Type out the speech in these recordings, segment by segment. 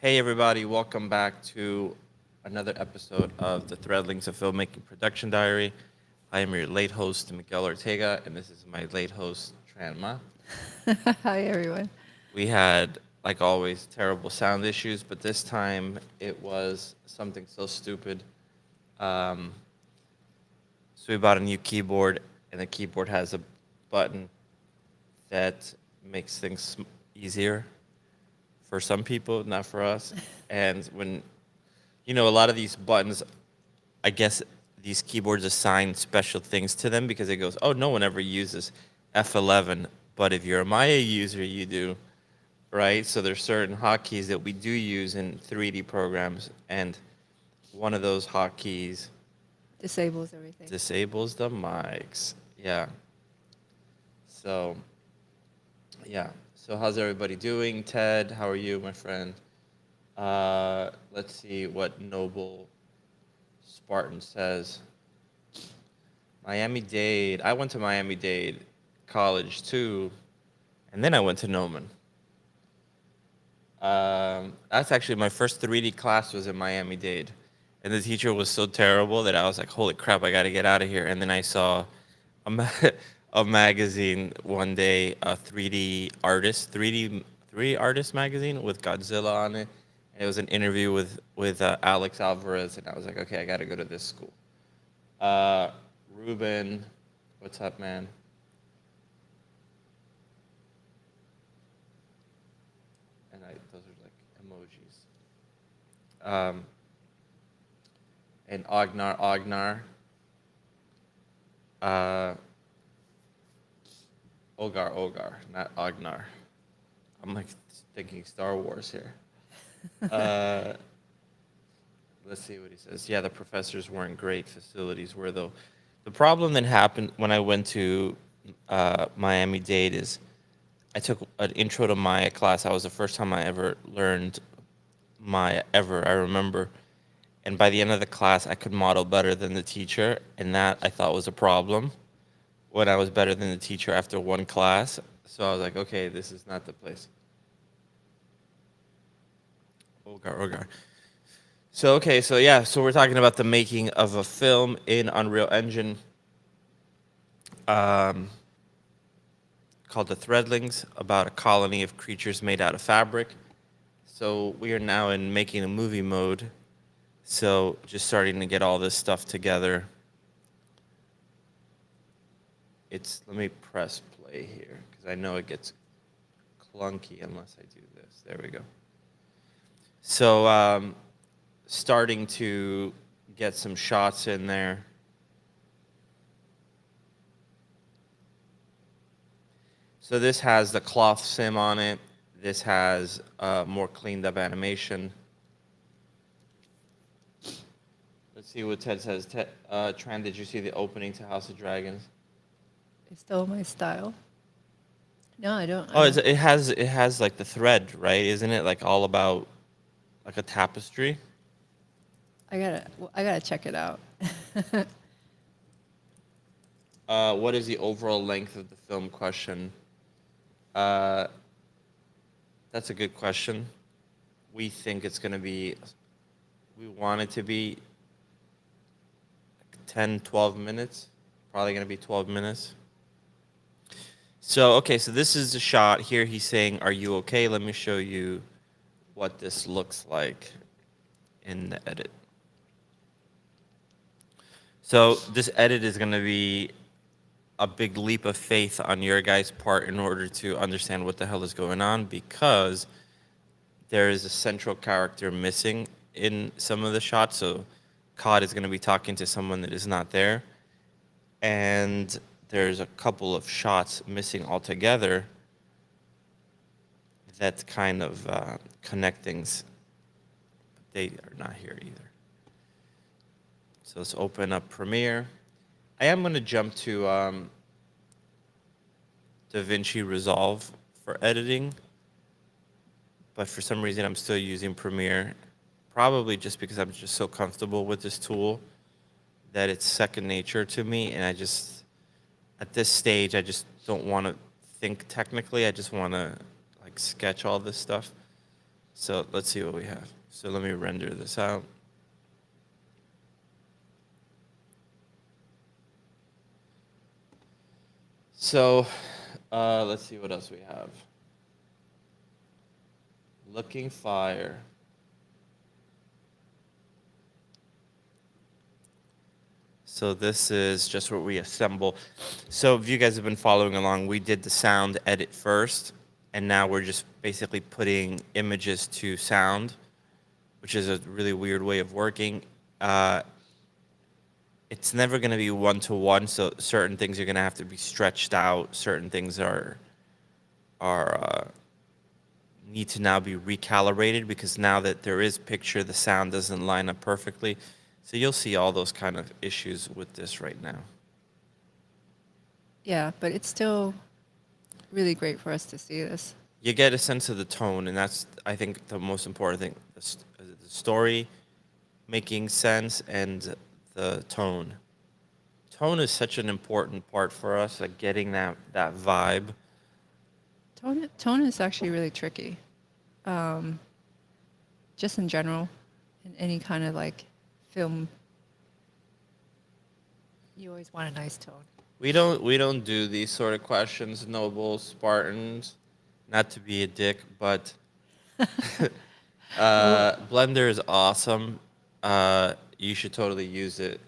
Hey everybody, welcome back to another episode of the Threadlings of Filmmaking Production Diary. I am your late host, Miguel Ortega, and this is my late host, Tran Moth. Hi, everyone. We had, like always, terrible sound issues, but this time it was something so stupid. Um, so we bought a new keyboard, and the keyboard has a button that makes things easier for some people, not for us. And when a lot of these buttons, I guess these keyboards assign special things to them because it goes, oh, no one ever uses F11, but if you're a Maya user, you do, right? So there's certain hotkeys that we do use in 3D programs, and one of those hotkeys Disables everything. disables the mics. Yeah. So, yeah. So how's everybody doing? Ted, how are you, my friend? Let's see what Noble Spartan says. Miami-Dade. I went to Miami-Dade College too, and then I went to Gnomon. That's actually my first 3D class was in Miami-Dade, and the teacher was so terrible that I was like, "Holy crap! I got to get out of here." And then I saw a, a magazine one day, a 3D artist, 3D artist magazine with Godzilla on it, and it was an interview with Alex Alvarez, and I was like, "Okay, I got to go to this school." Uh, Ruben, what's up, man? And those are like emojis. And Ognar, uh, Ogar, not Ognar. I'm like thinking Star Wars here. Uh, let's see what he says. Yeah, the professors weren't great. Facilities were though. The problem that happened when I went to Miami-Dade is I took an intro to Maya class. That was the first time I ever learned Maya ever. I remember, and by the end of the class, I could model better than the teacher, and that I thought was a problem. When I was better than the teacher after one class, so I was like, okay, this is not the place. Ogar. So okay, so yeah, so we're talking about the making of a film in Unreal Engine, um, called The Threadlings, about a colony of creatures made out of fabric. So we are now in making a movie mode. So just starting to get all this stuff together. Let me press play here because I know it gets clunky unless I do this. There we go. So starting to get some shots in there. So this has the cloth sim on it. This has more cleaned up animation. Let's see what Ted says. Tran, did you see the opening to House of Dragons? It's still my style. No, I don't. Oh, it has like the thread, right? Isn't it like all about like a tapestry? I gotta check it out. What is the overall length of the film? Question. Uh, that's a good question. We think it's gonna be. We want it to be 10, 12 minutes. Probably gonna be 12 minutes. So okay, so this is the shot here. He's saying, "Are you okay?" Let me show you what this looks like in the edit. So this edit is going to be a big leap of faith on your guys' part in order to understand what the hell is going on because there is a central character missing in some of the shots. So COD is going to be talking to someone that is not there. And there's a couple of shots missing altogether that's kind of connect things. They are not here either. So let's open up Premiere. I am going to jump to DaVinci Resolve for editing, but for some reason I'm still using Premiere, probably just because I'm just so comfortable with this tool that it's second nature to me, and at this stage, I just don't want to think technically. I just want to like sketch all this stuff. So let's see what we have. So let me render this out. So let's see what else we have. Looking fire. So this is just what we assemble. So if you guys have been following along, we did the sound edit first, and now we're just basically putting images to sound, which is a really weird way of working. It's never going to be one-to-one, so certain things are going to have to be stretched out. Certain things are need to now be recalibrated because now that there is picture, the sound doesn't line up perfectly. So you'll see all those kind of issues with this right now. Yeah, but it's still really great for us to see this. You get a sense of the tone, and that's, I think, the most important thing. The story making sense and the tone. Tone is such an important part for us, like getting that vibe. Tone is actually really tricky. Just in general, in any kind of like film, you always want a nice tone. We don't do these sort of questions, nobles, Spartans. Not to be a dick, but Blender is awesome. You should totally use it.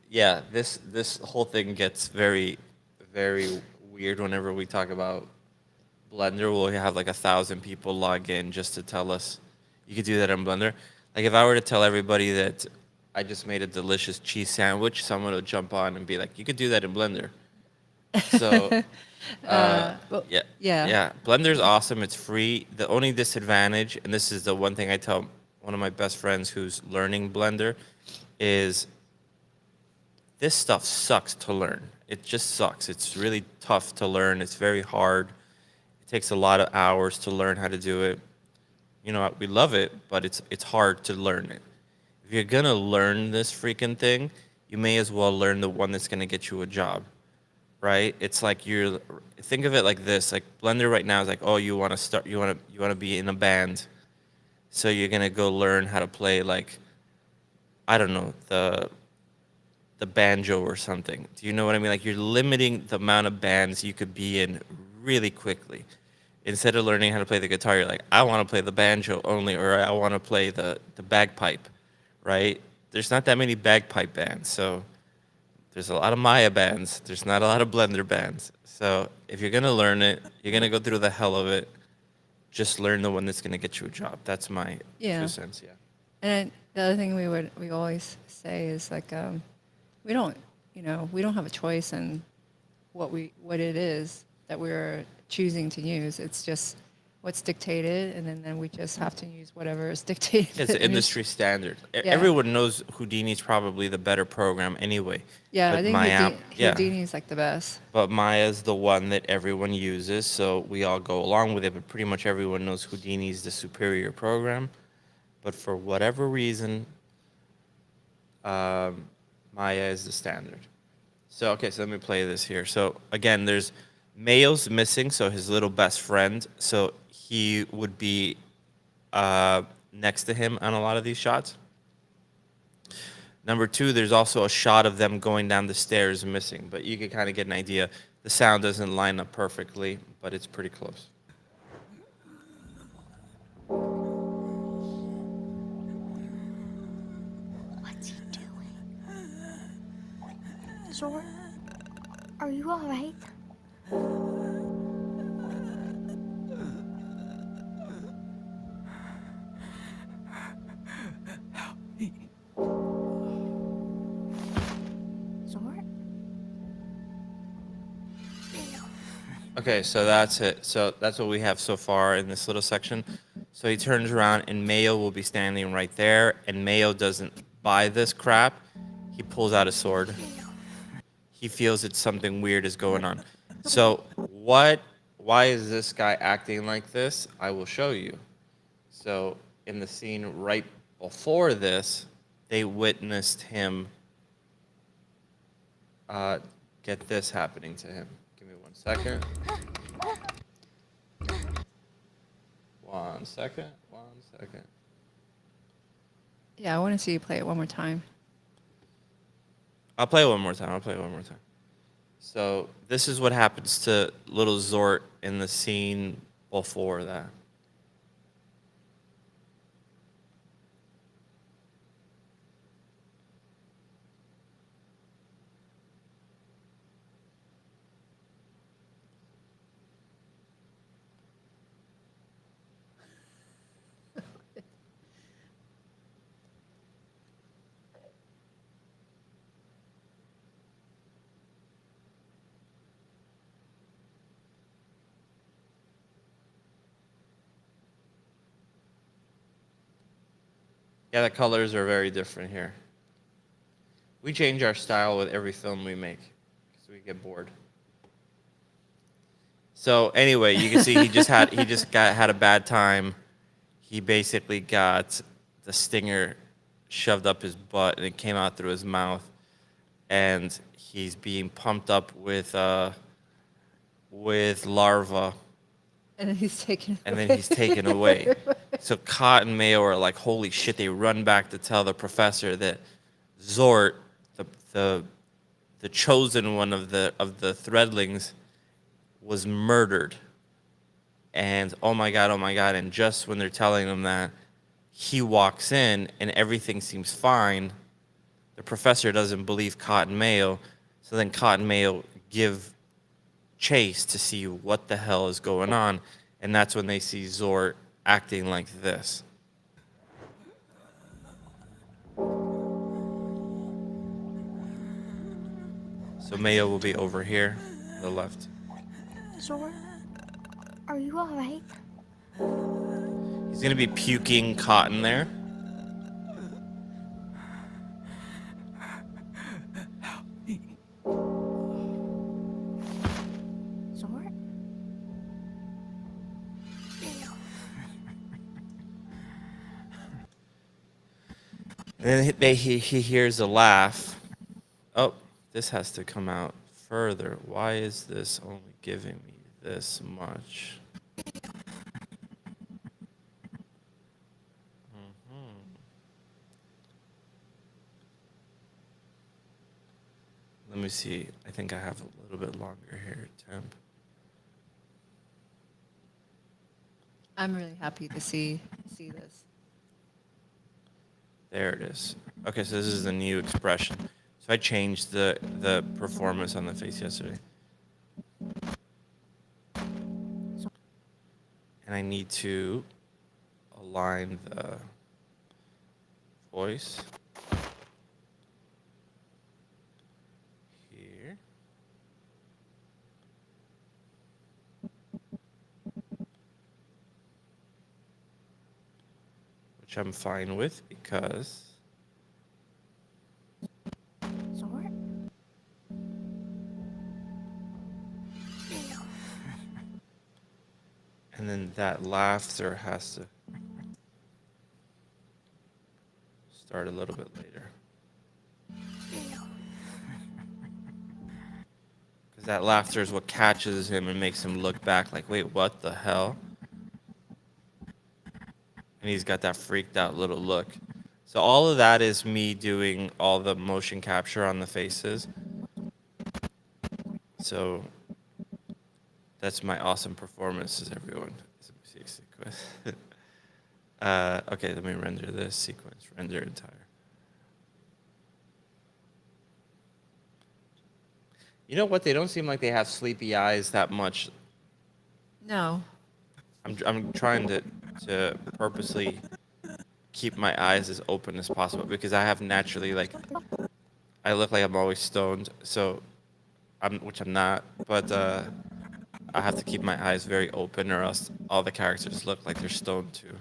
Yeah, this whole thing gets very, very weird whenever we talk about Blender. We'll have like 1,000 people log in just to tell us you could do that in Blender. Like if I were to tell everybody that I just made a delicious cheese sandwich, someone would jump on and be like, "You could do that in Blender." So Well, yeah, yeah. yeah. Blender's awesome. It's free. The only disadvantage, and this is the one thing I tell one of my best friends who's learning Blender, is this stuff sucks to learn. It just sucks. It's really tough to learn. It's very hard. It takes a lot of hours to learn how to do it. You know, we love it, but it's hard to learn it. If you're gonna learn this freaking thing, you may as well learn the one that's gonna get you a job, right? It's like you're think of it like this. Like Blender right now is like, oh, you wanna be in a band, so you're gonna go learn how to play like, I don't know, the banjo or something. Do you know what I mean? Like you're limiting the amount of bands you could be in really quickly. Instead of learning how to play the guitar, you're like, I want to play the banjo only, or I want to play the bagpipe, right? There's not that many bagpipe bands, so there's a lot of Maya bands. There's not a lot of Blender bands. So if you're gonna learn it, you're gonna go through the hell of it. Just learn the one that's gonna get you a job. That's my Yeah. 2 cents. Yeah. And the other thing we always say is like we don't have a choice in what it is that we're choosing to use. It's just what's dictated, and then we just have to use whatever is dictated. It's industry standard. Yeah. Everyone knows Houdini's probably the better program anyway. Yeah, But I think Maya, Houdini's like the best. But Maya's the one that everyone uses, so we all go along with it. But pretty much everyone knows Houdini's the superior program. But for whatever reason, Maya is the standard. So okay, so let me play this here. So again, there's Mayo's missing, so his little best friend. So he would be next to him on a lot of these shots. Number two, there's also a shot of them going down the stairs missing, but you can kind of get an idea. The sound doesn't line up perfectly, but it's pretty close. What's he doing? Zor, are you all right? Zor? Okay, so that's it. So that's what we have so far in this little section. So he turns around and Mayo will be standing right there, and Mayo doesn't buy this crap. He pulls out a sword. He feels that something weird is going on. So why is this guy acting like this? I will show you. So in the scene right before this, they witnessed him get this happening to him. Give me 1 second. 1 second. 1 second. Yeah, I want to see you play it one more time. I'll play it one more time. So this is what happens to little Zort in the scene before that. Yeah, the colors are very different here. We change our style with every film we make because we get bored. So anyway, you can see he just had a bad time. He basically got the stinger shoved up his butt and it came out through his mouth, and he's being pumped up with larva, And then he's taken. and then he's taken away. So Cot and Mayo are like, holy shit! They run back to tell the professor that Zort, the chosen one of the Threadlings, was murdered. And oh my god! And just when they're telling him that, he walks in and everything seems fine. The professor doesn't believe Cot and Mayo, so then Cot and Mayo give chase to see what the hell is going on, and that's when they see Zort acting like this. So Mayo will be over here, to the left. Zort, are you alright? He's gonna be puking cotton there. Zort? And then he hears a laugh. Oh, this has to come out further. Why is this only giving me this much? Let me see. I think I have a little bit longer here, temp. I'm really happy to see this. There it is. Okay, so this is the new expression. So I changed the performance on the face yesterday. And I need to align the voice here. Which I'm fine with because Zort? and then that laughter has to start a little bit later. Because that laughter is what catches him and makes him look back like, wait, what the hell? And he's got that freaked out little look. So all of that is me doing all the motion capture on the faces. So that's my awesome performances, everyone. Sequence. Okay, let me render this sequence. Render entire. You know what? They don't seem like they have sleepy eyes that much. No. I'm trying to purposely keep my eyes as open as possible because I have naturally I look like I'm always stoned, so which I'm not, but I have to keep my eyes very open or else all the characters look like they're stoned too.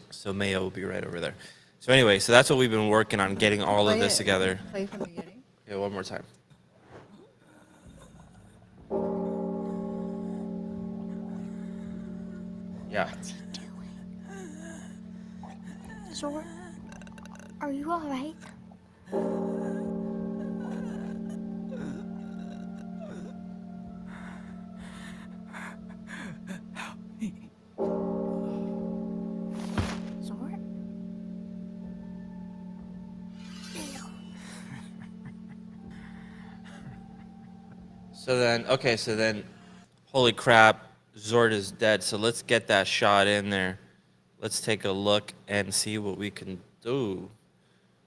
So Mayo will be right over there. So anyway, so that's what we've been working on, getting all of this together. Play from the beginning. Okay, one more time. Yeah. What's he doing? Zort, are you alright? So then, holy crap, Zord is dead. So let's get that shot in there. Let's take a look and see what we can do.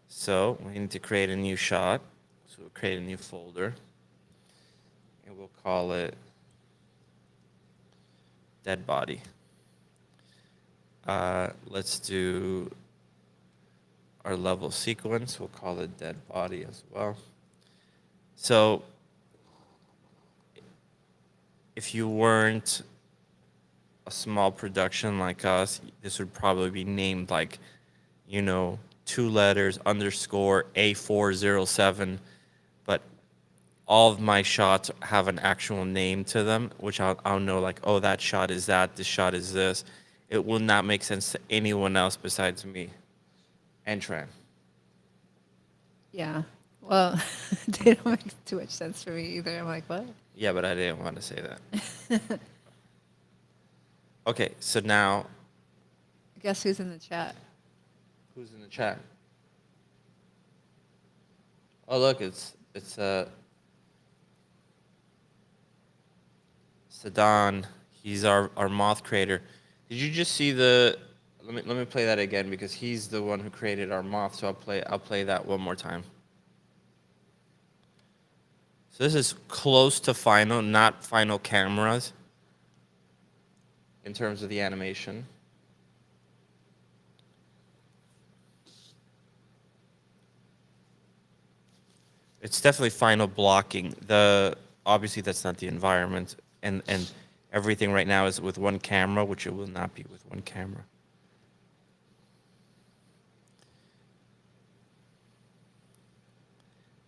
So we need to create a new shot. So we'll create a new folder. And we'll call it Dead Body. Let's do our level sequence. We'll call it Dead Body as well. So if you weren't a small production like us, this would probably be named like, 2 letters underscore A407. But all of my shots have an actual name to them, which I'll know like, oh, that shot is that, this shot is this. It will not make sense to anyone else besides me and Tran. Yeah. Well, they don't make too much sense for me either. I'm like, what? Yeah, but I didn't want to say that. Okay, so now, Guess who's in the chat? who's in the chat? Oh, look, it's Sadan. He's our Moth creator. Did you just see the? Let me play that again because he's the one who created our Moth. So I'll play that one more time. So this is close to final, not final cameras in terms of the animation. It's definitely final blocking. Obviously that's not the environment, and everything right now is with one camera, which it will not be with one camera.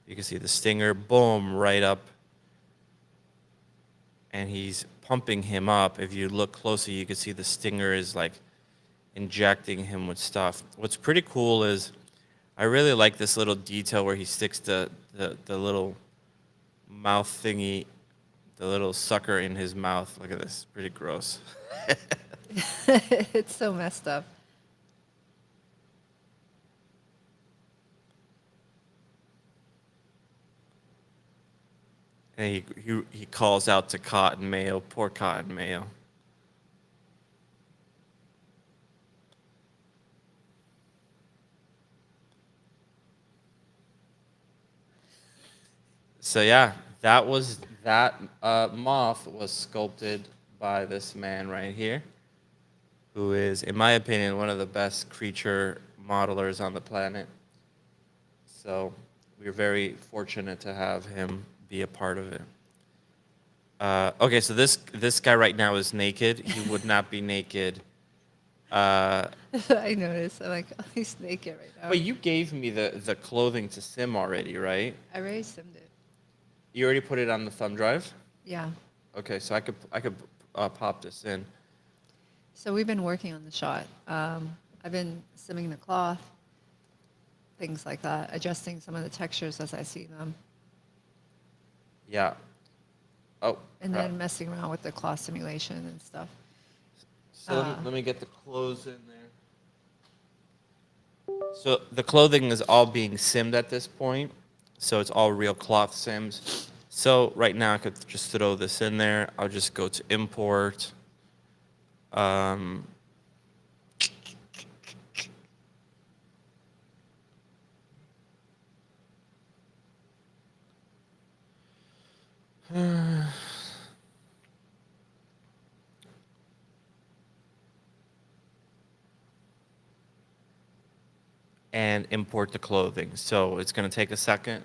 You can see the stinger, boom, right up, and he's pumping him up. If you look closely, you can see the stinger is like injecting him with stuff. What's pretty cool is I really like this little detail where he sticks the little mouth thingy, the little sucker in his mouth. Look at this, pretty gross. It's so messed up. And he calls out to Cotton Mayo, poor Cotton Mayo. So yeah, that Moth was sculpted by this man right here, who is, in my opinion, one of the best creature modelers on the planet. So we're very fortunate to have him be a part of it. Okay, so this guy right now is naked. He would not be naked. I noticed. I'm like, oh, he's naked right now. But you gave me the clothing to sim already, right? I already simmed it. You already put it on the thumb drive? Yeah. Okay, so I could pop this in. So we've been working on the shot. I've been simming the cloth, things like that, adjusting some of the textures as I see them, Yeah. Oh. and crap. then messing around with the cloth simulation and stuff. So let me get the clothes in there. So the clothing is all being simmed at this point. So it's all real cloth sims. So right now I could just throw this in there. I'll just go to import. And import the clothing. So it's going to take a second.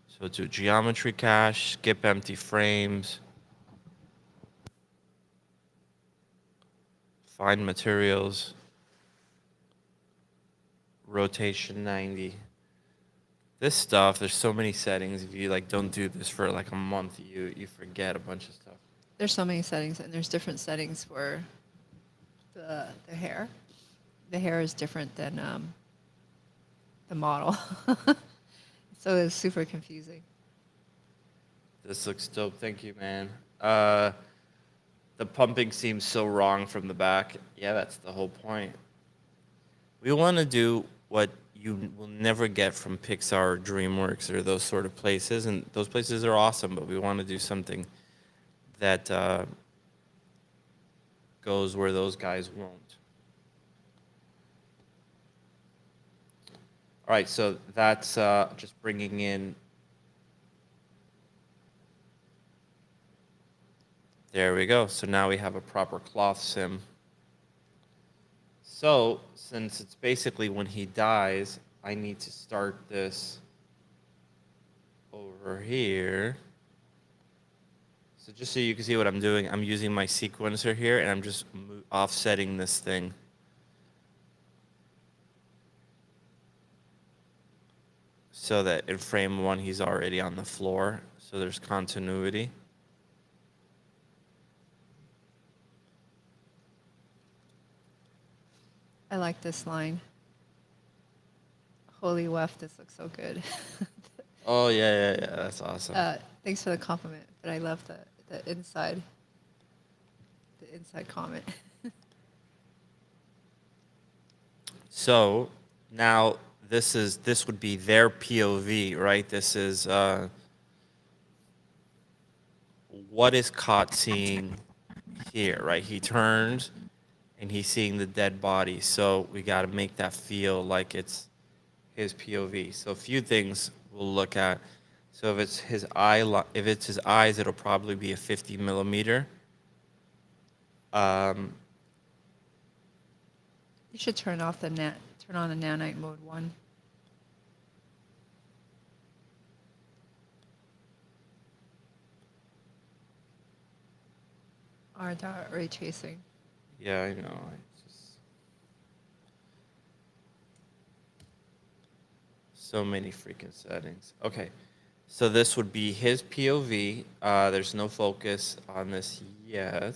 So do geometry cache, skip empty frames, find materials, rotation 90. This stuff, there's so many settings. If you like don't do this for like a month, you forget a bunch of stuff. There's so many settings, and there's different settings for the hair. The hair is different than the model. So it's super confusing. This looks dope. Thank you, man. The pumping seems so wrong from the back. Yeah, that's the whole point. We want to do what you will never get from Pixar or DreamWorks or those sort of places, and those places are awesome. But we want to do something that goes where those guys won't. All right, so that's just bringing in. There we go. So now we have a proper cloth sim. So since it's basically when he dies, I need to start this over here. So just so you can see what I'm doing, I'm using my sequencer here, and I'm just offsetting this thing. So that in frame 1, he's already on the floor, so there's continuity. I like this line. Holy weft, this looks so good. Oh, yeah, that's awesome. Thanks for the compliment, but I love the inside comment. So now this would be their POV, right? This is what is Caught seeing here, right? He turns and he's seeing the dead body. So we got to make that feel like it's his POV. So a few things we'll look at. So if it's his eyes, it'll probably be a 50 millimeter. You should turn on the nanite mode 1. Or dot ray tracing. Yeah, I know. So many freaking settings. Okay, so this would be his POV. There's no focus on this yet,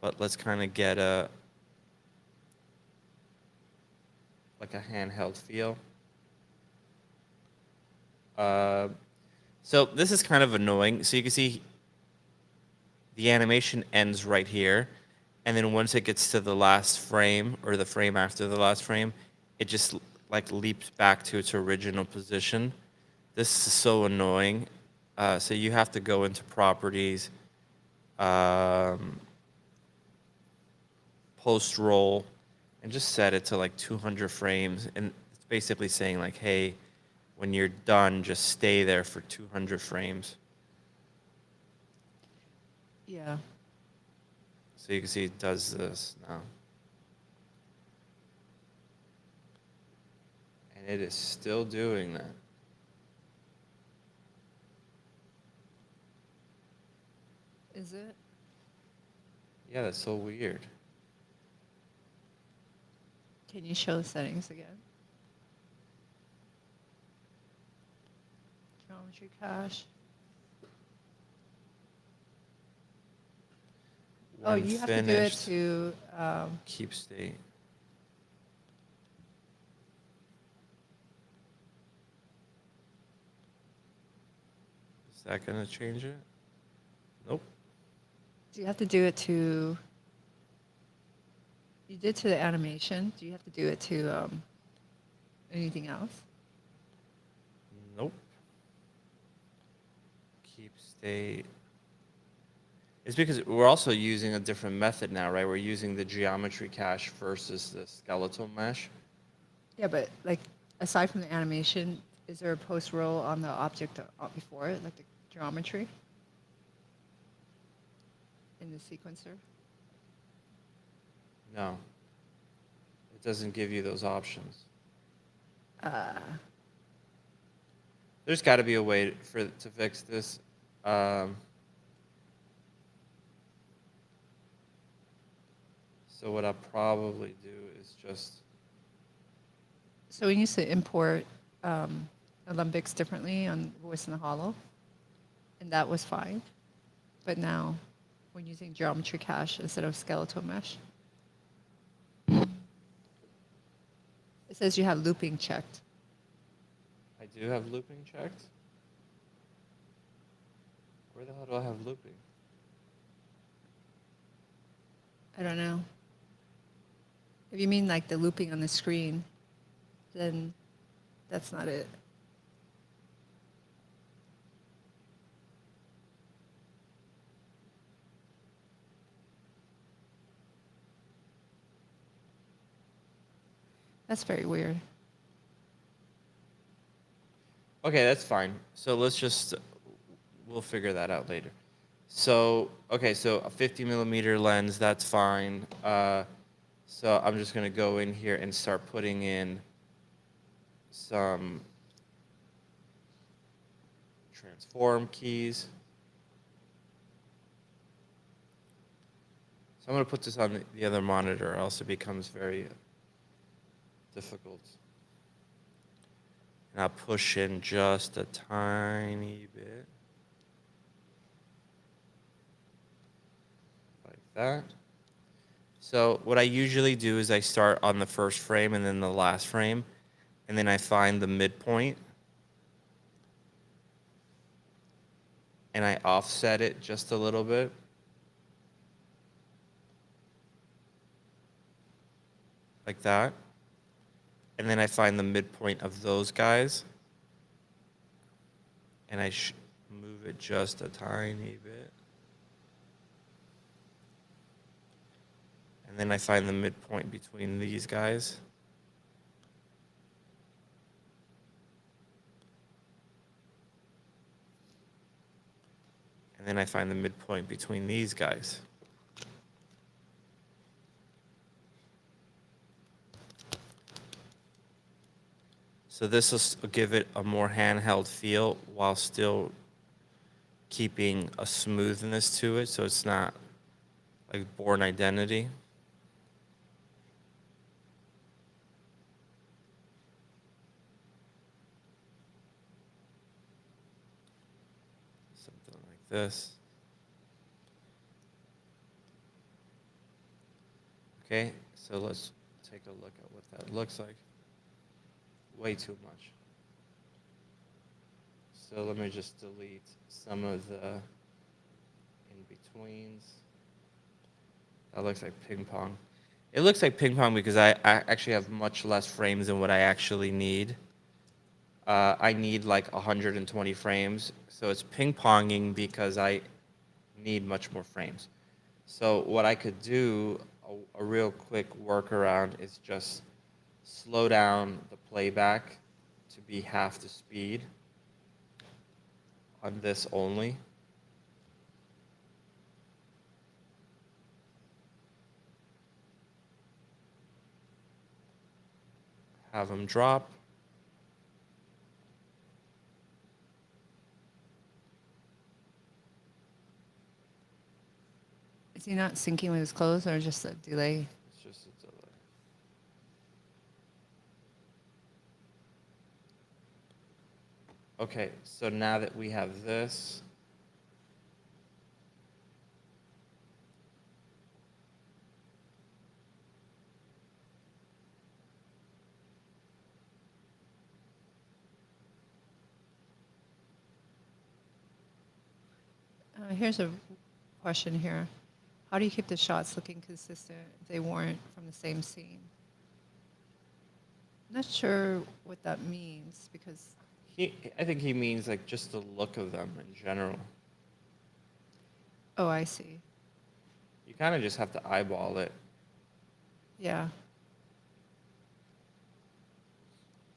but let's kind of get a handheld feel. So this is kind of annoying. So you can see the animation ends right here, and then once it gets to the last frame or the frame after the last frame, it just like leaps back to its original position. This is so annoying. So you have to go into properties, post roll, and just set it to like 200 frames. And it's basically saying like, hey, when you're done, just stay there for 200 frames. Yeah. So you can see it does this now. And it is still doing that. Is it? Yeah, that's so weird. Can you show the settings again? Geometry cache. Oh, When you have to do it finished, to. keep state. Is that gonna change it? Nope. Do you have to do it to? You did to the animation. Do you have to do it to anything else? Nope. Keep state. It's because we're also using a different method now, right? We're using the geometry cache versus the skeletal mesh. Yeah, but like aside from the animation, is there a post roll on the object before it, like the geometry in the sequencer? No. It doesn't give you those options. There's got to be a way to fix this. So what I'll probably do is just... So we used to import Olympics differently on Voice in the Hollow, and that was fine. But now we're using geometry cache instead of skeletal mesh. It says you have looping checked. I do have looping checked. Where the hell do I have looping? I don't know. If you mean like the looping on the screen, then that's not it. That's very weird. Okay, that's fine. So we'll figure that out later. So, okay, so a 50 millimeter lens, that's fine. So I'm just gonna go in here and start putting in some transform keys. So I'm gonna put this on the other monitor, or else it becomes very difficult. And I'll push in just a tiny bit. Like that. So what I usually do is I start on the first frame and then the last frame, and then I find the midpoint, and I offset it just a little bit. Like that. And then I find the midpoint of those guys, and I move it just a tiny bit. And then I find the midpoint between these guys. And then I find the midpoint between these guys. So this will give it a more handheld feel while still keeping a smoothness to it, so it's not like Born Identity. Something like this. Okay, so let's take a look at what that looks like. Way too much. So let me just delete some of the in-betweens. That looks like ping pong. It looks like ping pong because I actually have much less frames than what I actually need. I need like 120 frames. So it's ping ponging because I need much more frames. So what I could do, a real quick workaround, is just slow down the playback to be half the speed on this only. Have them drop. Is he not syncing with his clothes or just a delay? It's just a delay. Okay, so now that we have this, Here's a question here. How do you keep the shots looking consistent if they weren't from the same scene? I'm not sure what that means because, I think he means like just the look of them in general. oh, I see. You kind of just have to eyeball it. Yeah.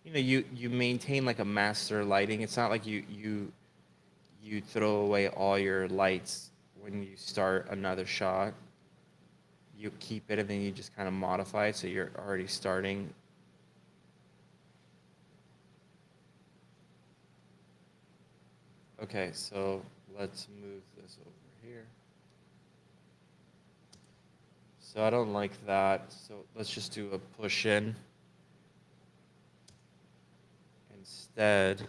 You know, you maintain like a master lighting. It's not like you throw away all your lights when you start another shot. You keep it and then you just kind of modify it so you're already starting. Okay, so let's move this over here. So I don't like that. So let's just do a push in. Instead,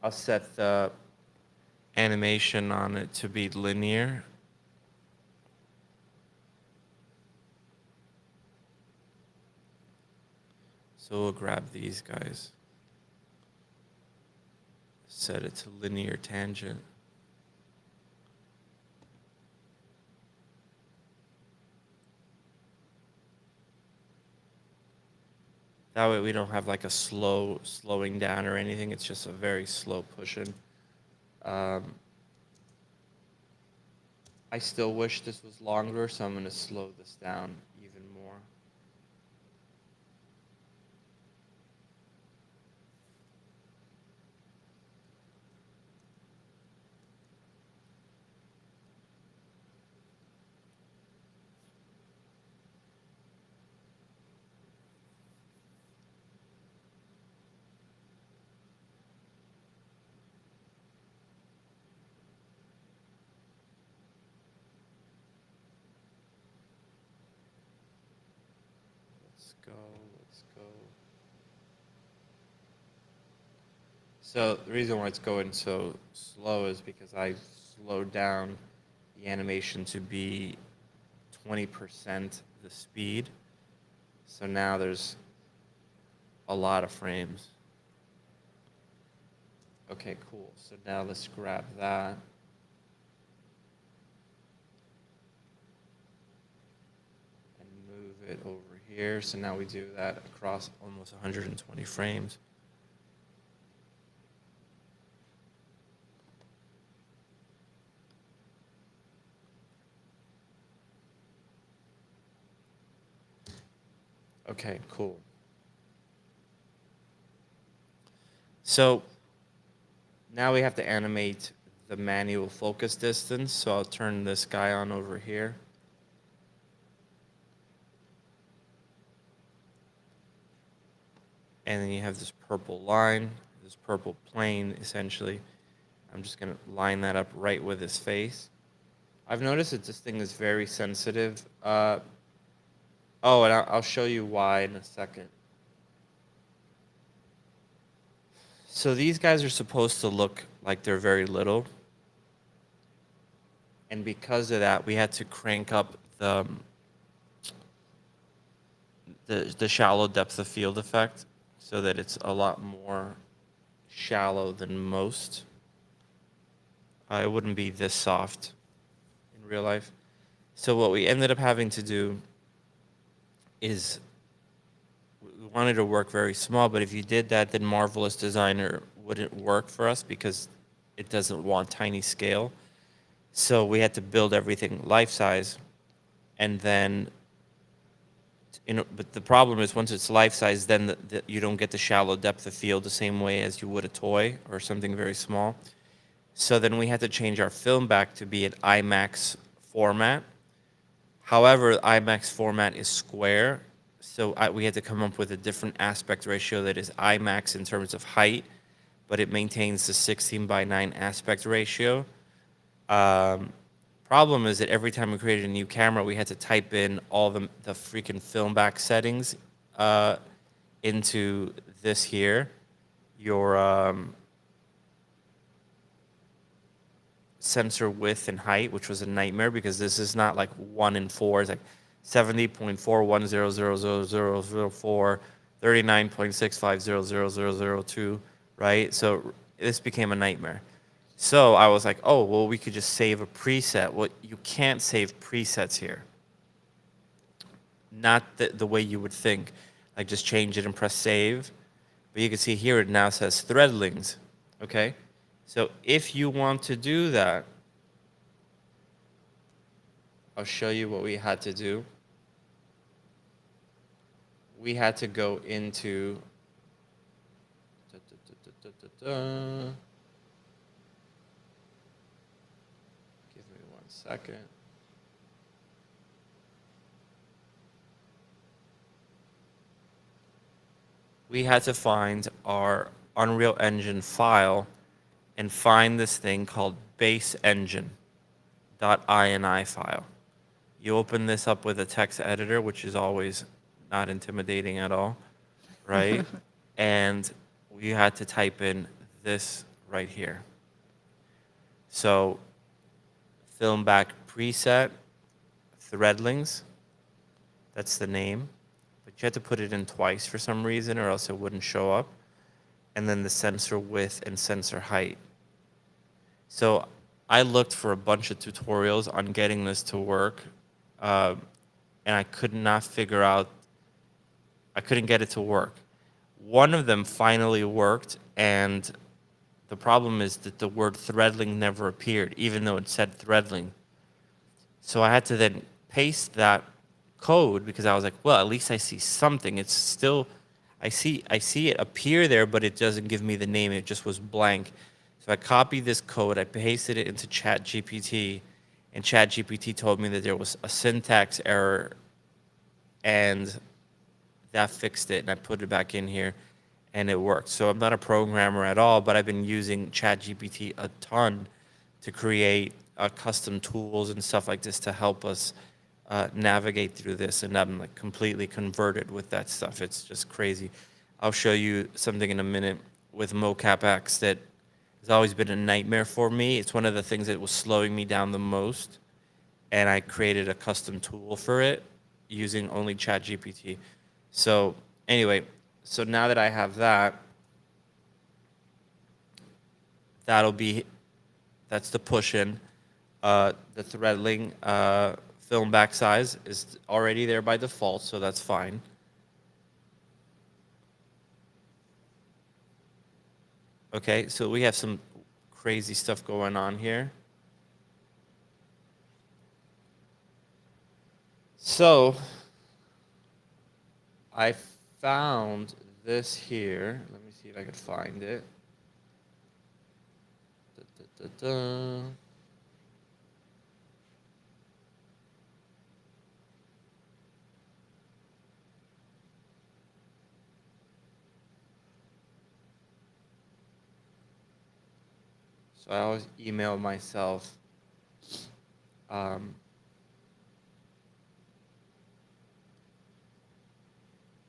I'll set the animation on it to be linear. So we'll grab these guys. Set it to linear tangent. That way we don't have like a slowing down or anything. It's just a very slow pushing. I still wish this was longer, so I'm going to slow this down even more. Let's go. So the reason why it's going so slow is because I slowed down the animation to be 20% the speed. So now there's a lot of frames. Okay, cool. So now let's grab that. And move it over here. So now we do that across almost 120 frames. Okay, cool. So now we have to animate the manual focus distance. So I'll turn this guy on over here. And then you have this purple line, this purple plane, essentially. I'm just going to line that up right with his face. I've noticed that this thing is very sensitive. And I'll show you why in a second. So these guys are supposed to look like they're very little. And because of that, we had to crank up the shallow depth of field effect so that it's a lot more shallow than most. It wouldn't be this soft in real life. So what we ended up having to do is we wanted to work very small, but if you did that, then Marvelous Designer wouldn't work for us because it doesn't want tiny scale. So we had to build everything life size, and then, but the problem is once it's life size, then you don't get the shallow depth of field the same way as you would a toy or something very small. So then we had to change our film back to be an IMAX format. However, IMAX format is square, so we had to come up with a different aspect ratio that is IMAX in terms of height, but it maintains the 16:9 aspect ratio. Problem is that every time we created a new camera, we had to type in all the freaking film back settings into this here, your sensor width and height, which was a nightmare because this is not like 1 in 4. It's like 70.41000004, 39.65000002, right? So this became a nightmare. So I was like, oh, well, we could just save a preset. Well, you can't save presets here. Not the way you would think. Like, just change it and press save. But you can see here it now says Threadlings, okay? So if you want to do that, I'll show you what we had to do. We had to go into... Give me 1 second. We had to find our Unreal Engine file and find this thing called baseengine.ini file. You open this up with a text editor, which is always not intimidating at all, right? And we had to type in this right here. So, film back preset, Threadlings, that's the name, but you had to put it in twice for some reason, or else it wouldn't show up. And then the sensor width and sensor height. So I looked for a bunch of tutorials on getting this to work, and I could not figure out, I couldn't get it to work. One of them finally worked, and the problem is that the word threadling never appeared, even though it said threadling. So I had to then paste that code because I was like, well, at least I see something. It's still, I see it appear there, but it doesn't give me the name. It just was blank. So I copied this code, I pasted it into ChatGPT, and ChatGPT told me that there was a syntax error, and that fixed it, and I put it back in here, and it worked. So I'm not a programmer at all, but I've been using ChatGPT a ton to create custom tools and stuff like this to help us navigate through this, and I'm like completely converted with that stuff. It's just crazy. I'll show you something in a minute with mocap X that has always been a nightmare for me. It's one of the things that was slowing me down the most, and I created a custom tool for it using only ChatGPT. So anyway, so now that I have that, that's the push in. The threadling film back size is already there by default, so that's fine. Okay, so we have some crazy stuff going on here. So I found this here. Let me see if I can find it. So I always email myself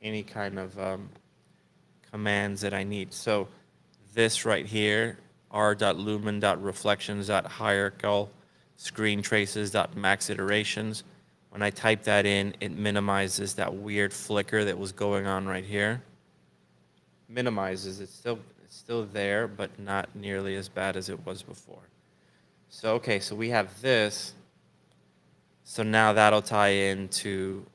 any kind of commands that I need. So this right here, r.lumen.reflections.hierarchical screen traces.max iterations. When I type that in, it minimizes that weird flicker that was going on right here. Minimizes, it's still there, but not nearly as bad as it was before. So, okay, so we have this. So now that'll tie into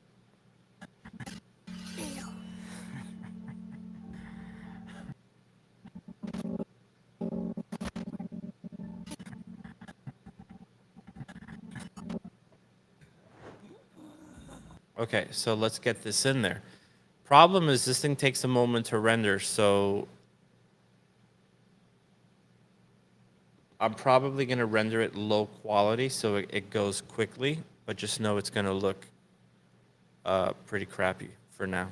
okay, so let's get this in there. Problem is this thing takes a moment to render, so I'm probably going to render it low quality so it goes quickly, but just know it's going to look pretty crappy for now.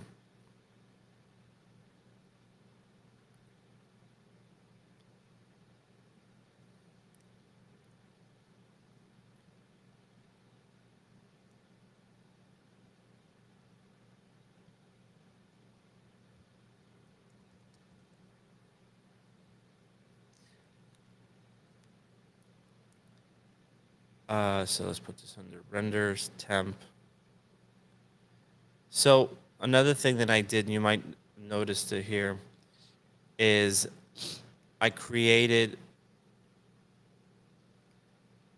So let's put this under renders, temp. So another thing that I did, and you might notice it here, is I created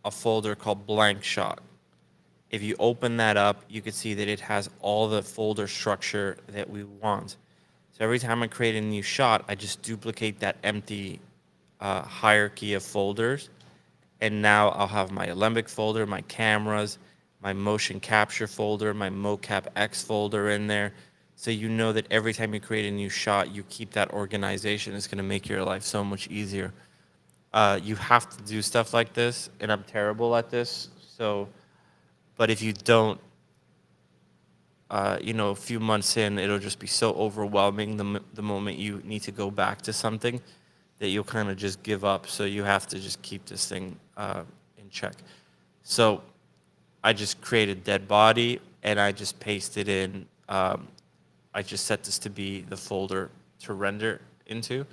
a folder called blank shot. If you open that up, you can see that it has all the folder structure that we want. So every time I create a new shot, I just duplicate that empty hierarchy of folders. And now I'll have my Alembic folder, my cameras, my motion capture folder, my mocap X folder in there. So you know that every time you create a new shot, you keep that organization. It's going to make your life so much easier. You have to do stuff like this, and I'm terrible at this. So, but if you don't, a few months in, it'll just be so overwhelming the moment you need to go back to something that you'll kind of just give up. So you have to just keep this thing in check. So I just created dead body, and I just pasted in. I just set this to be the folder to render into.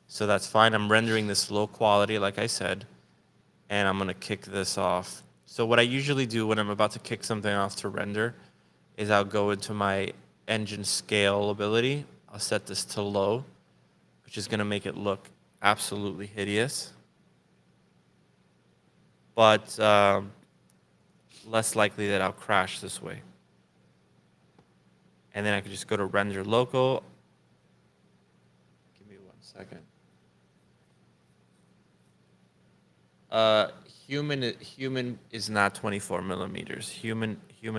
So that's fine. I'm rendering this low quality, like I said, and I'm going to kick this off. So what I usually do when I'm about to kick something off to render is I'll go into my engine scalability. I'll set this to low, which is going to make it look absolutely hideous. But less likely that I'll crash this way. And then I can just go to render local. Give me 1 second. Human is not 24 millimeters. Human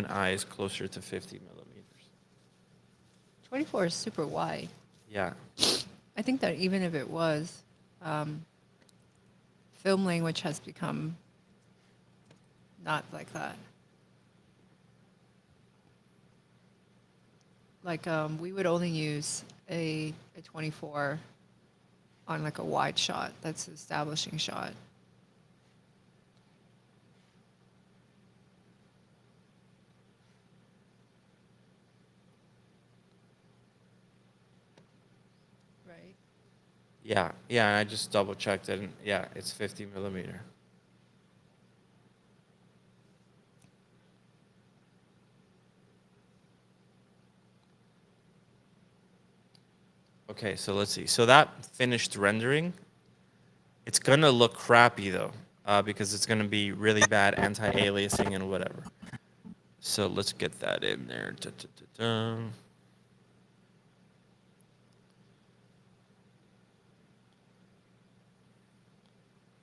eye is closer to 50 millimeters. 24 is super wide. Yeah. I think that even if it was, film language has become not like that. Like we would only use a 24 on like a wide shot. That's an establishing shot. Right. Yeah, I just double checked it, and yeah, it's 50 millimeter. Okay, so let's see. So that finished rendering, it's gonna look crappy though, because it's gonna be really bad anti-aliasing and whatever. So let's get that in there.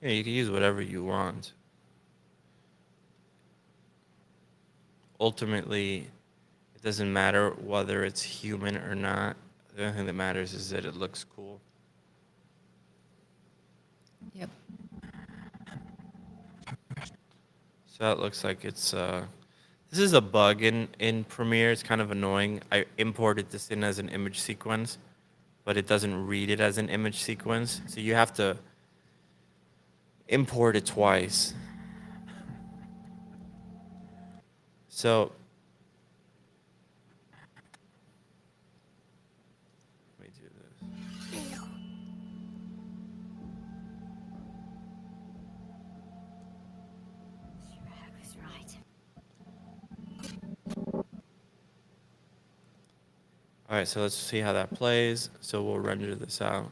Yeah, you can use whatever you want. Ultimately, it doesn't matter whether it's human or not. The only thing that matters is that it looks cool. Yep. So that looks like it's this is a bug in Premiere. It's kind of annoying. I imported this in as an image sequence, but it doesn't read it as an image sequence. So you have to import it twice. So let me do this. Shrek was right. All right, so let's see how that plays. So we'll render this out.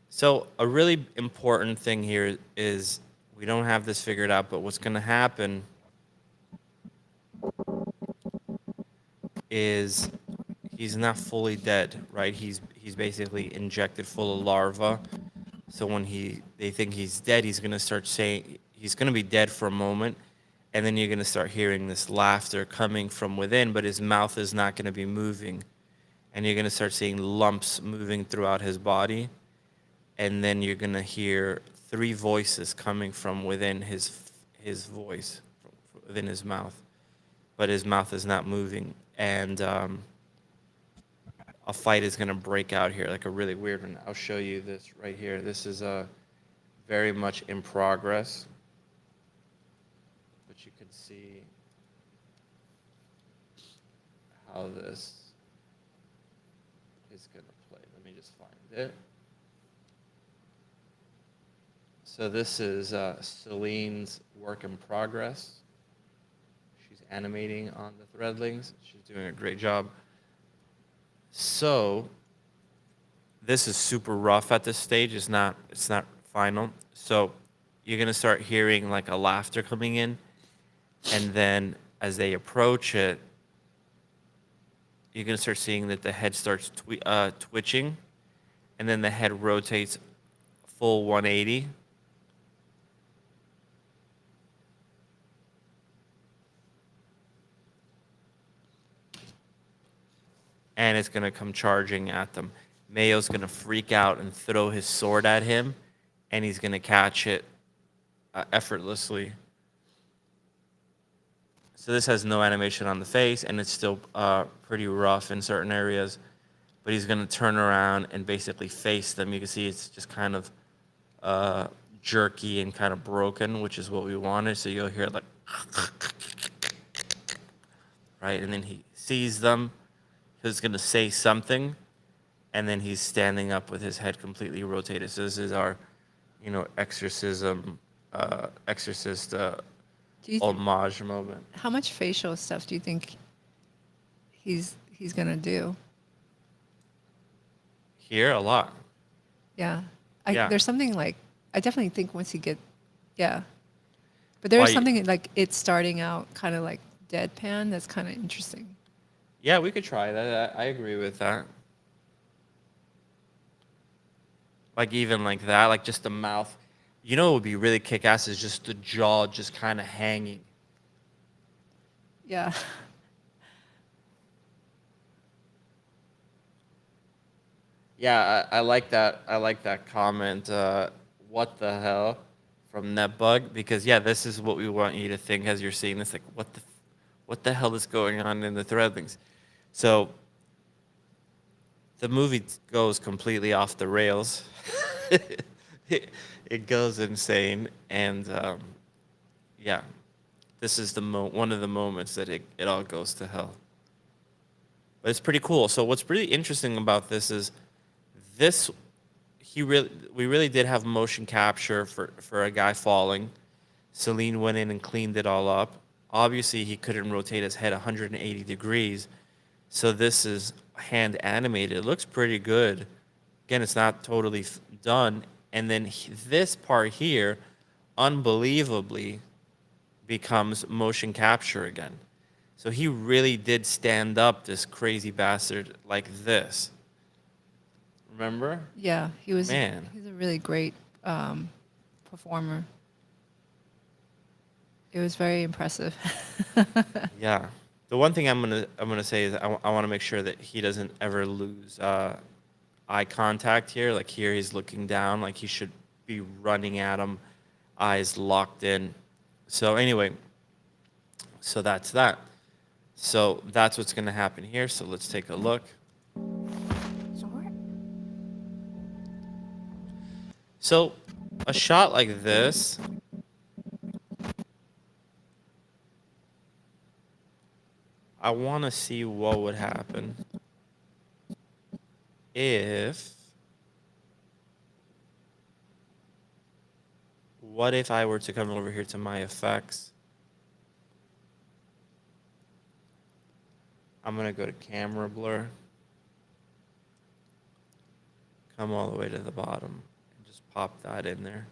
So a really important thing here is we don't have this figured out, but what's going to happen is he's not fully dead, right? He's basically injected full of larva. So when they think he's dead, he's going to start saying he's going to be dead for a moment, and then you're going to start hearing this laughter coming from within, but his mouth is not going to be moving. And you're going to start seeing lumps moving throughout his body. And then you're going to hear 3 voices coming from within his voice, within his mouth. But his mouth is not moving. And a fight is going to break out here, like a really weird one. I'll show you this right here. This is very much in progress. But you can see how this is going to play. Let me just find it. So this is Celine's work in progress. She's animating on the Threadlings. She's doing a great job. So this is super rough at this stage. It's not final. So you're gonna start hearing like a laughter coming in, and then as they approach it, you're gonna start seeing that the head starts twitching, and then the head rotates full 180. And it's going to come charging at them. Mayo's going to freak out and throw his sword at him, and he's going to catch it effortlessly. So this has no animation on the face, and it's still pretty rough in certain areas. But he's going to turn around and basically face them. You can see it's just kind of jerky and kind of broken, which is what we wanted. So you'll hear like, right? And then he sees them. He's going to say something, and then he's standing up with his head completely rotated. So this is our, exorcist homage moment. How much facial stuff do you think he's gonna do. Here a lot. Yeah. Yeah. There's something like, I definitely think once you get, yeah. But there Why is you- something like it starting out kind of like deadpan that's kind of interesting. Yeah, we could try that. I agree with that. Like even like that, like just the mouth. You know, what would be really kick ass is just the jaw just kind of hanging. Yeah. Yeah, I like that. I like that comment. What the hell from Netbug? Because yeah, this is what we want you to think as you're seeing this. Like, what the hell is going on in the Threadlings? So the movie goes completely off the rails. It goes insane, and yeah, this is one of the moments that it all goes to hell. But it's pretty cool. So what's really interesting about this is this we really did have motion capture for a guy falling. Celine went in and cleaned it all up. Obviously, he couldn't rotate his head 180 degrees, so this is hand animated. It looks pretty good. Again, it's not totally done. And then this part here, unbelievably, becomes motion capture again. So he really did stand up this crazy bastard like this. Remember? Yeah. Man. He's a really great performer. It was very impressive. Yeah. The one thing I'm gonna say is I want to make sure that he doesn't ever lose eye contact here. Like here, he's looking down, like he should be running at him, eyes locked in. So anyway, so that's that. So that's what's gonna happen here. So let's take a look. Zord? So a shot like this. I want to see what would happen if. What if I were to come over here to my effects? I'm going to go to camera blur. Come all the way to the bottom and just pop that in there.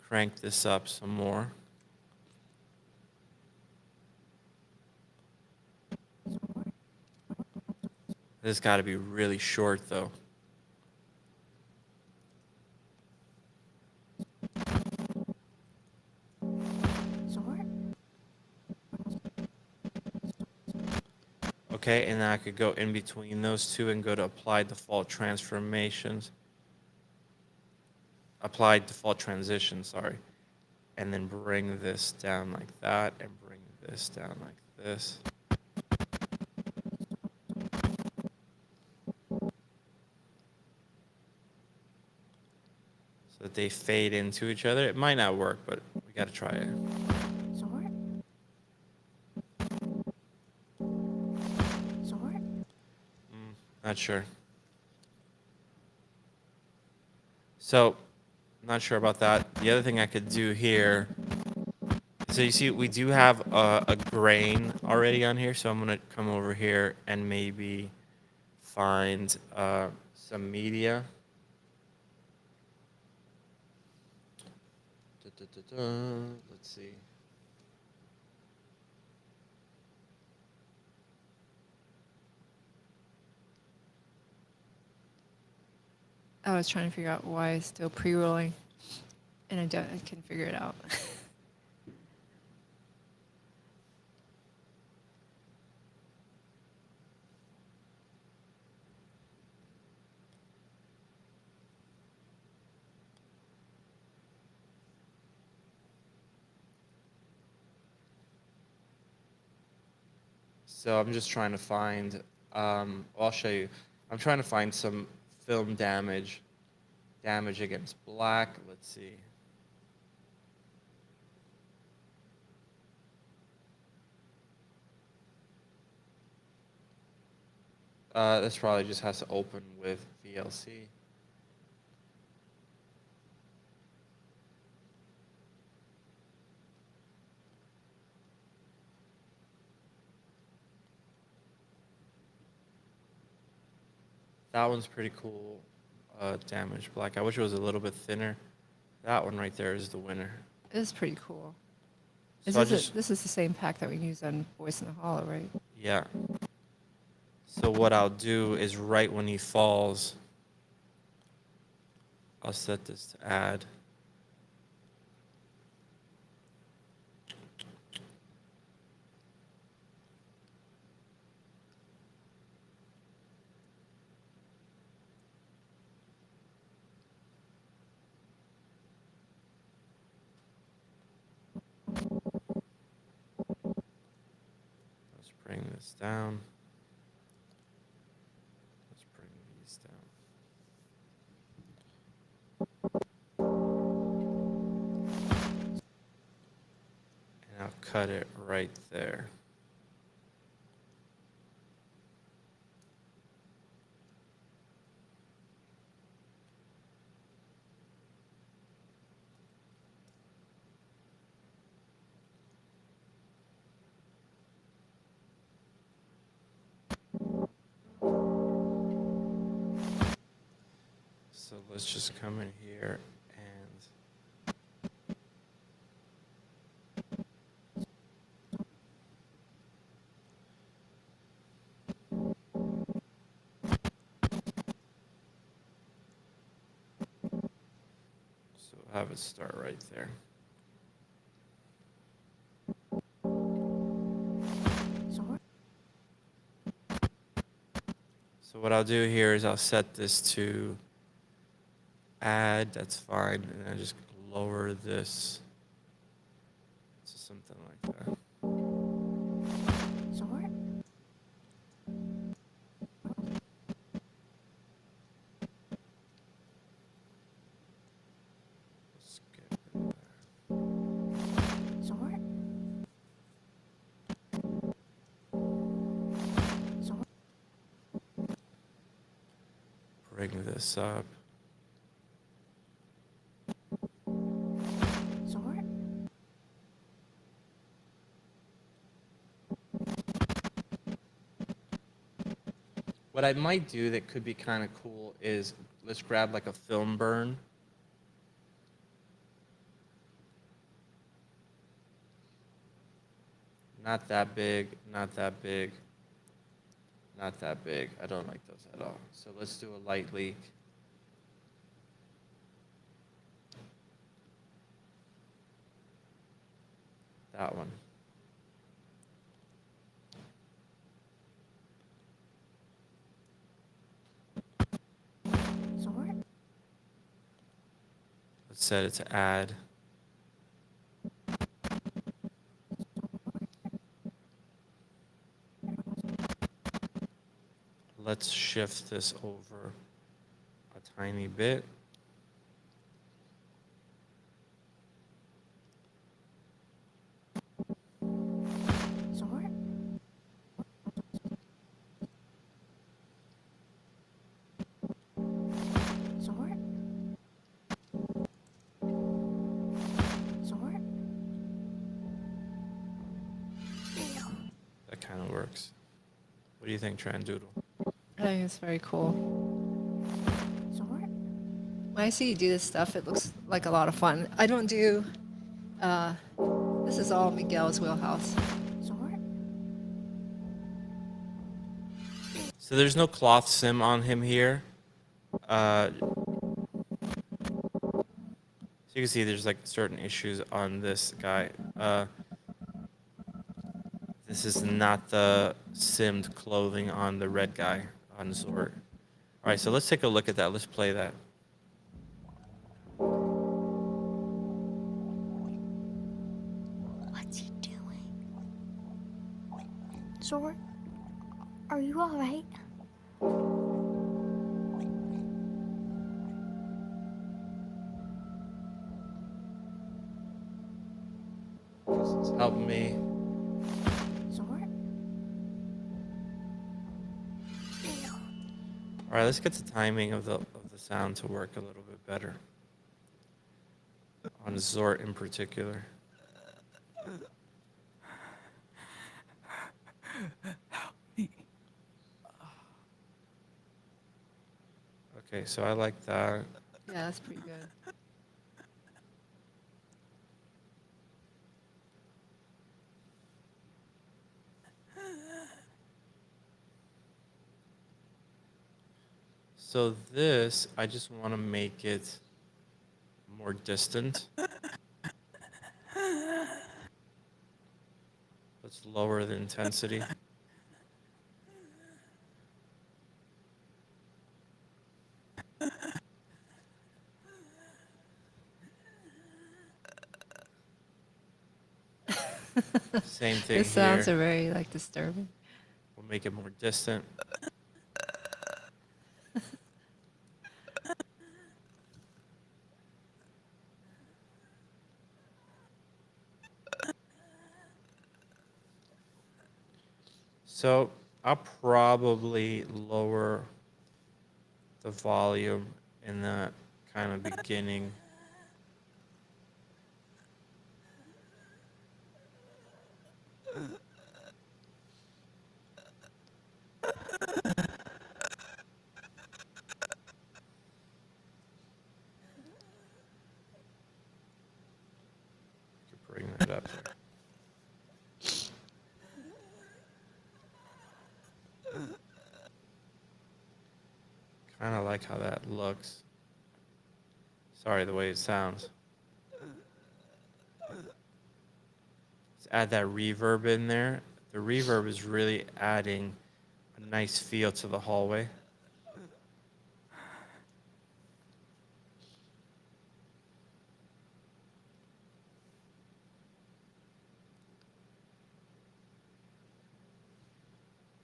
Crank this up some more. This got to be really short though. Zord? Okay, and then I could go in between those two and go to apply default transformations. Apply default transition, sorry. And then bring this down like that and bring this down like this. So that they fade into each other. It might not work, but we got to try it. Zord? Zord? Not sure. So, not sure about that. The other thing I could do here. So you see, we do have a grain already on here. So I'm gonna come over here and maybe find some media. Let's see. I was trying to figure out why it's still pre-rolling, and I couldn't figure it out. So I'm just trying to find. I'll show you. I'm trying to find some film damage. Damage against black. Let's see. This probably just has to open with VLC. That one's pretty cool. Damaged black. I wish it was a little bit thinner. That one right there is the winner. It is pretty cool. Is So I this, just, this is the same pack that we used on Voice in the Hollow, right? yeah. So what I'll do is right when he falls, I'll set this to add. Let's bring this down. Let's bring these down. And I'll cut it right there. So let's just come in here and so have it start right there. Sword. So what I'll do here is I'll set this to add, that's fine, and I just lower this to something like that. Sword. Skip it there. Sword. Sword. Bring this up. Sword. What I might do that could be kind of cool is let's grab like a film burn. Not that big, not that big, not that big. I don't like those at all. So let's do a light leak. That one. Sword. Let's set it to add. Let's shift this over a tiny bit. Sword. Sword. Sword. That kind of works. What do you think, Trandoodle? I think it's very cool. Sword. When I see you do this stuff, it looks like a lot of fun. I don't do, this is all Miguel's wheelhouse. Sword. So there's no cloth sim on him here. So you can see there's like certain issues on this guy. This is not the simmed clothing on the red guy on Zord. All right, so let's take a look at that. Let's play that. What's he doing? Sword. Are you alright? This is helping me. Sword. All right, let's get the timing of the sound to work a little bit better. On Zort in particular. Okay, so I like that. Yeah, that's pretty good. So this, I just want to make it more distant. Let's lower the intensity. Same thing This sounds here. are very like disturbing. We'll make it more distant. So I'll probably lower the volume in the kind of beginning. Could bring that up there. Kind of like how that looks. Sorry, the way it sounds. Let's add that reverb in there. The reverb is really adding a nice feel to the hallway.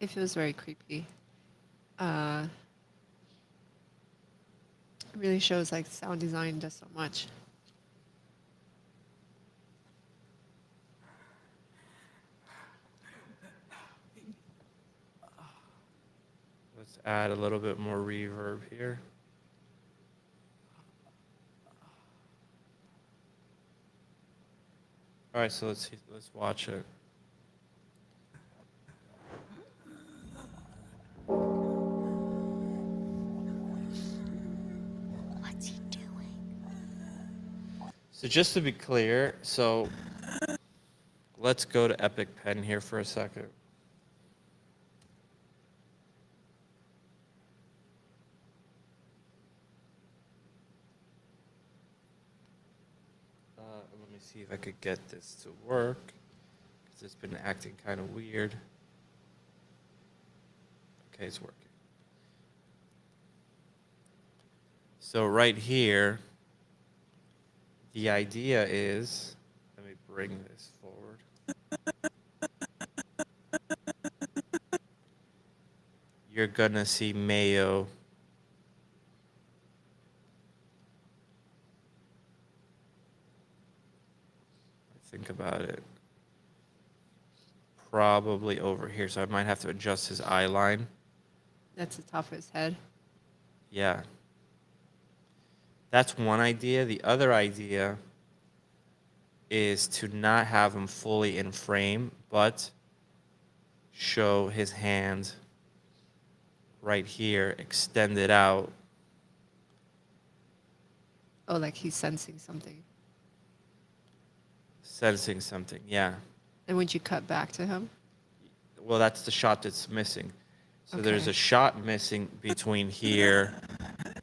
It feels very creepy. It really shows like sound design does so much. Let's add a little bit more reverb here. All right, so let's watch it. What's he doing? So just to be clear, so let's go to Epic Pen here for a second. Let me see if I could get this to work, because it's been acting kind of weird. Okay, it's working. So right here, the idea is, let me bring this forward. You're gonna see Mayo think about it. Probably over here, so I might have to adjust his eye line. That's the top of his head. Yeah. That's one idea. The other idea is to not have him fully in frame, but show his hand right here, extended out. Oh, like he's sensing something. Sensing something, yeah. And would you cut back to him? Well, that's the shot that's missing. So there's Okay. a shot missing between here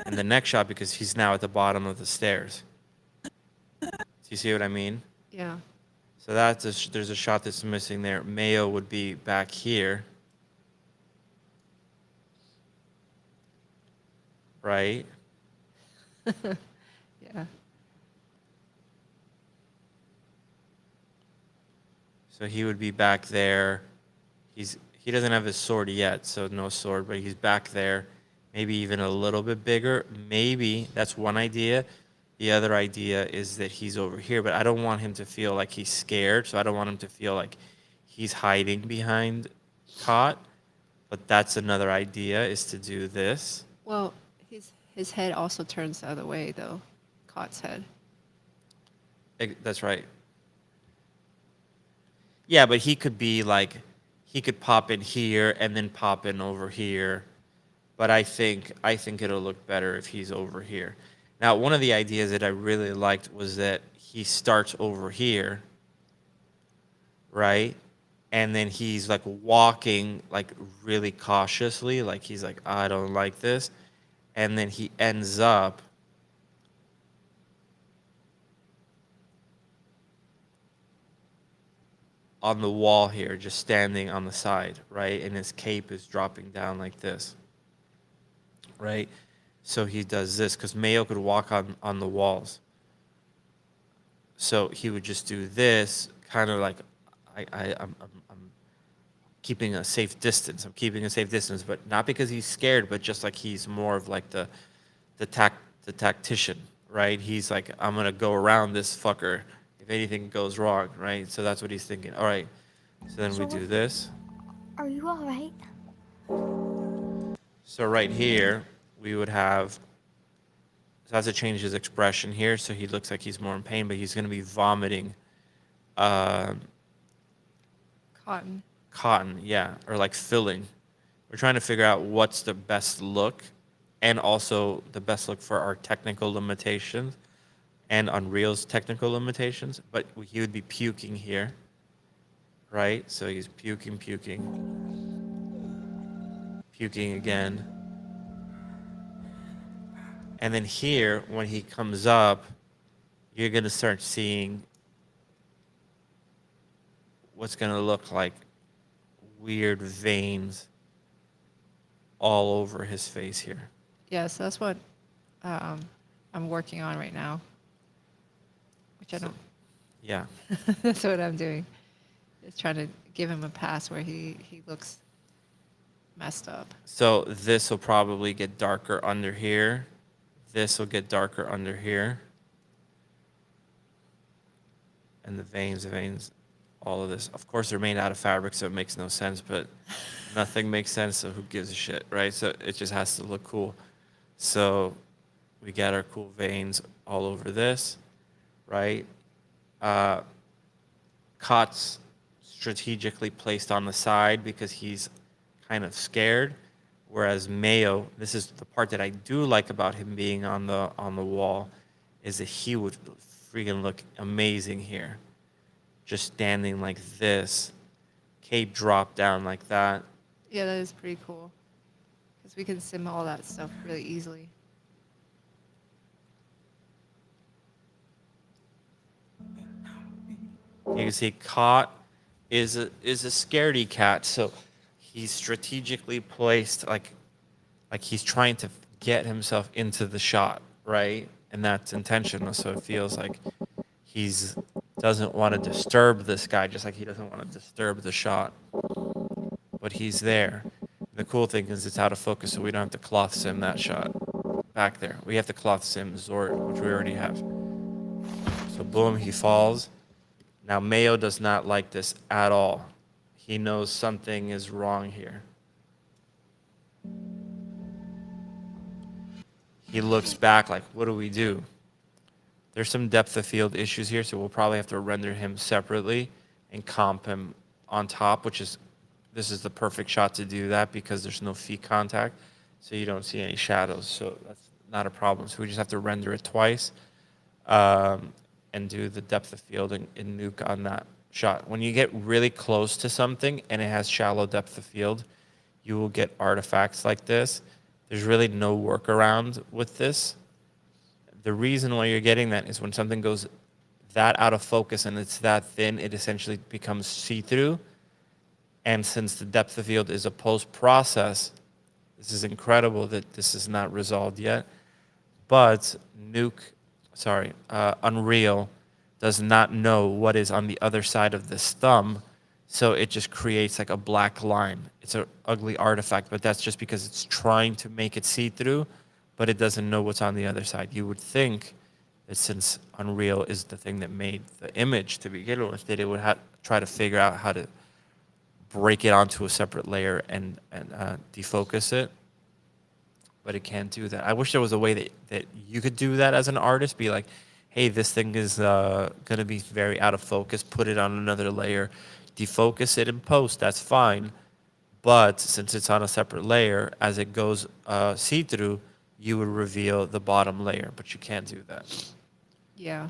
and the next shot because he's now at the bottom of the stairs. Do you see what I mean? Yeah. So there's a shot that's missing there. Mayo would be back here. Right? Yeah. So he would be back there. He doesn't have his sword yet, so no sword, but he's back there. Maybe even a little bit bigger. Maybe that's one idea. The other idea is that he's over here, but I don't want him to feel like he's scared, so I don't want him to feel like he's hiding behind Cot. But that's another idea, is to do this. Well, his head also turns the other way though. Cot's head. That's right. Yeah, but he could be like, he could pop in here and then pop in over here. but I think it'll look better if he's over here. Now, one of the ideas that I really liked was that he starts over here, right? And then he's like walking like really cautiously, like he's like, I don't like this. And then he ends up on the wall here, just standing on the side, right? And his cape is dropping down like this, right? So he does this because Mayo could walk on the walls. So he would just do this, kind of like I'm keeping a safe distance. I'm keeping a safe distance, but not because he's scared, but just like he's more of like the tactician, right? He's like, I'm gonna go around this fucker if anything goes wrong, right? So that's what he's thinking. All right. So then we do this. Are you alright? So right here, we would have, so has to change his expression here, so he looks like he's more in pain, but he's going to be vomiting Cotton. cotton, yeah, or like filling. We're trying to figure out what's the best look and also the best look for our technical limitations and Unreal's technical limitations, but he would be puking here, right? So he's puking again. And then here, when he comes up, you're going to start seeing what's going to look like weird veins all over his face here. Yeah, so that's what I'm working on right now. Which I don't. Yeah. That's what I'm doing. Just trying to give him a pass where he looks messed up. So this will probably get darker under here. This will get darker under here. And the veins, all of this. Of course, they're made out of fabric, so it makes no sense, but nothing makes sense, so who gives a shit, right? So it just has to look cool. So we got our cool veins all over this, right? Cot's strategically placed on the side because he's kind of scared, whereas Mayo, this is the part that I do like about him being on the wall, is that he would freaking look amazing here, just standing like this, cape drop down like that. Yeah, that is pretty cool. Because we can sim all that stuff really easily. You can see Cot is a scaredy cat, so he's strategically placed like he's trying to get himself into the shot, right? And that's intentional, so it feels like he's doesn't want to disturb this guy, just like he doesn't want to disturb the shot. But he's there. The cool thing is it's out of focus, so we don't have to cloth sim that shot back there. We have to cloth sim Zort, which we already have. So boom, he falls. Now Mayo does not like this at all. He knows something is wrong here. He looks back like, what do we do? There's some depth of field issues here, so we'll probably have to render him separately and comp him on top, this is the perfect shot to do that because there's no feet contact, so you don't see any shadows, so that's not a problem. So we just have to render it twice and do the depth of field and nuke on that shot. When you get really close to something and it has shallow depth of field, you will get artifacts like this. There's really no workaround with this. The reason why you're getting that is when something goes that out of focus and it's that thin, it essentially becomes see-through. And since the depth of field is a post-process, this is incredible that this is not resolved yet. But Unreal does not know what is on the other side of this thumb, so it just creates like a black line. It's an ugly artifact, but that's just because it's trying to make it see-through, but it doesn't know what's on the other side. You would think that since Unreal is the thing that made the image to begin with, that it would try to figure out how to break it onto a separate layer and defocus it, but it can't do that. I wish there was a way that you could do that as an artist, be like, hey, this thing is going to be very out of focus, put it on another layer, defocus it in post, that's fine, But since it's on a separate layer, as it goes see-through, you would reveal the bottom layer, but you can't do that. Yeah.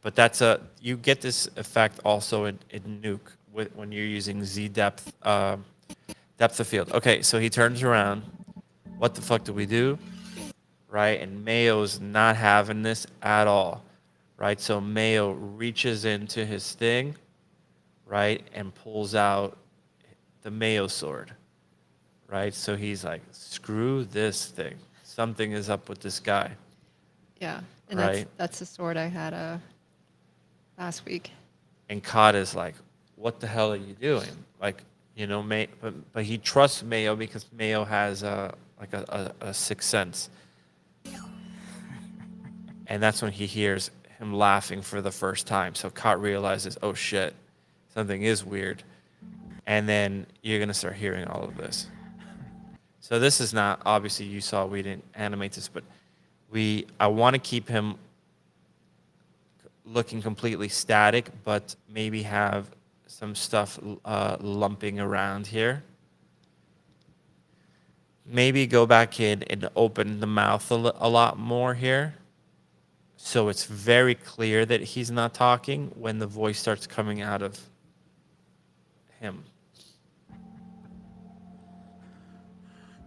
But you get this effect also in Nuke when you're using Z depth depth of field. Okay, so he turns around. What the fuck do we do? Right, and Mayo's not having this at all. Right, so Mayo reaches into his thing, right, and pulls out the Mayo sword. Right, so he's like, screw this thing. Something is up with this guy. Yeah. And Right. that's the sword I had last week. And Cod is like, what the hell are you doing? Like, you know, but he trusts Mayo because Mayo has a sixth sense. And that's when he hears him laughing for the first time. So Cod realizes, oh shit, something is weird. And then you're going to start hearing all of this. So this is not, obviously you saw we didn't animate this, but I want to keep him looking completely static, but maybe have some stuff lumping around here. Maybe go back in and open the mouth a lot more here. So it's very clear that he's not talking when the voice starts coming out of him.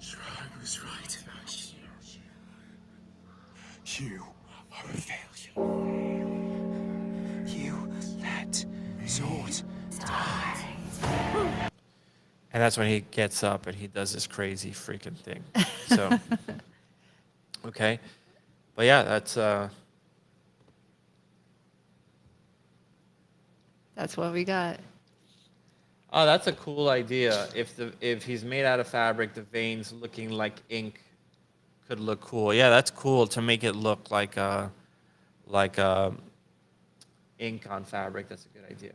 I was right about you. You are a failure. You let Zord die. And that's when he gets up and he does this crazy freaking thing. So, okay. But yeah, that's what we got. oh, that's a cool idea. If he's made out of fabric, the veins looking like ink could look cool. Yeah, that's cool to make it look like ink on fabric. That's a good idea.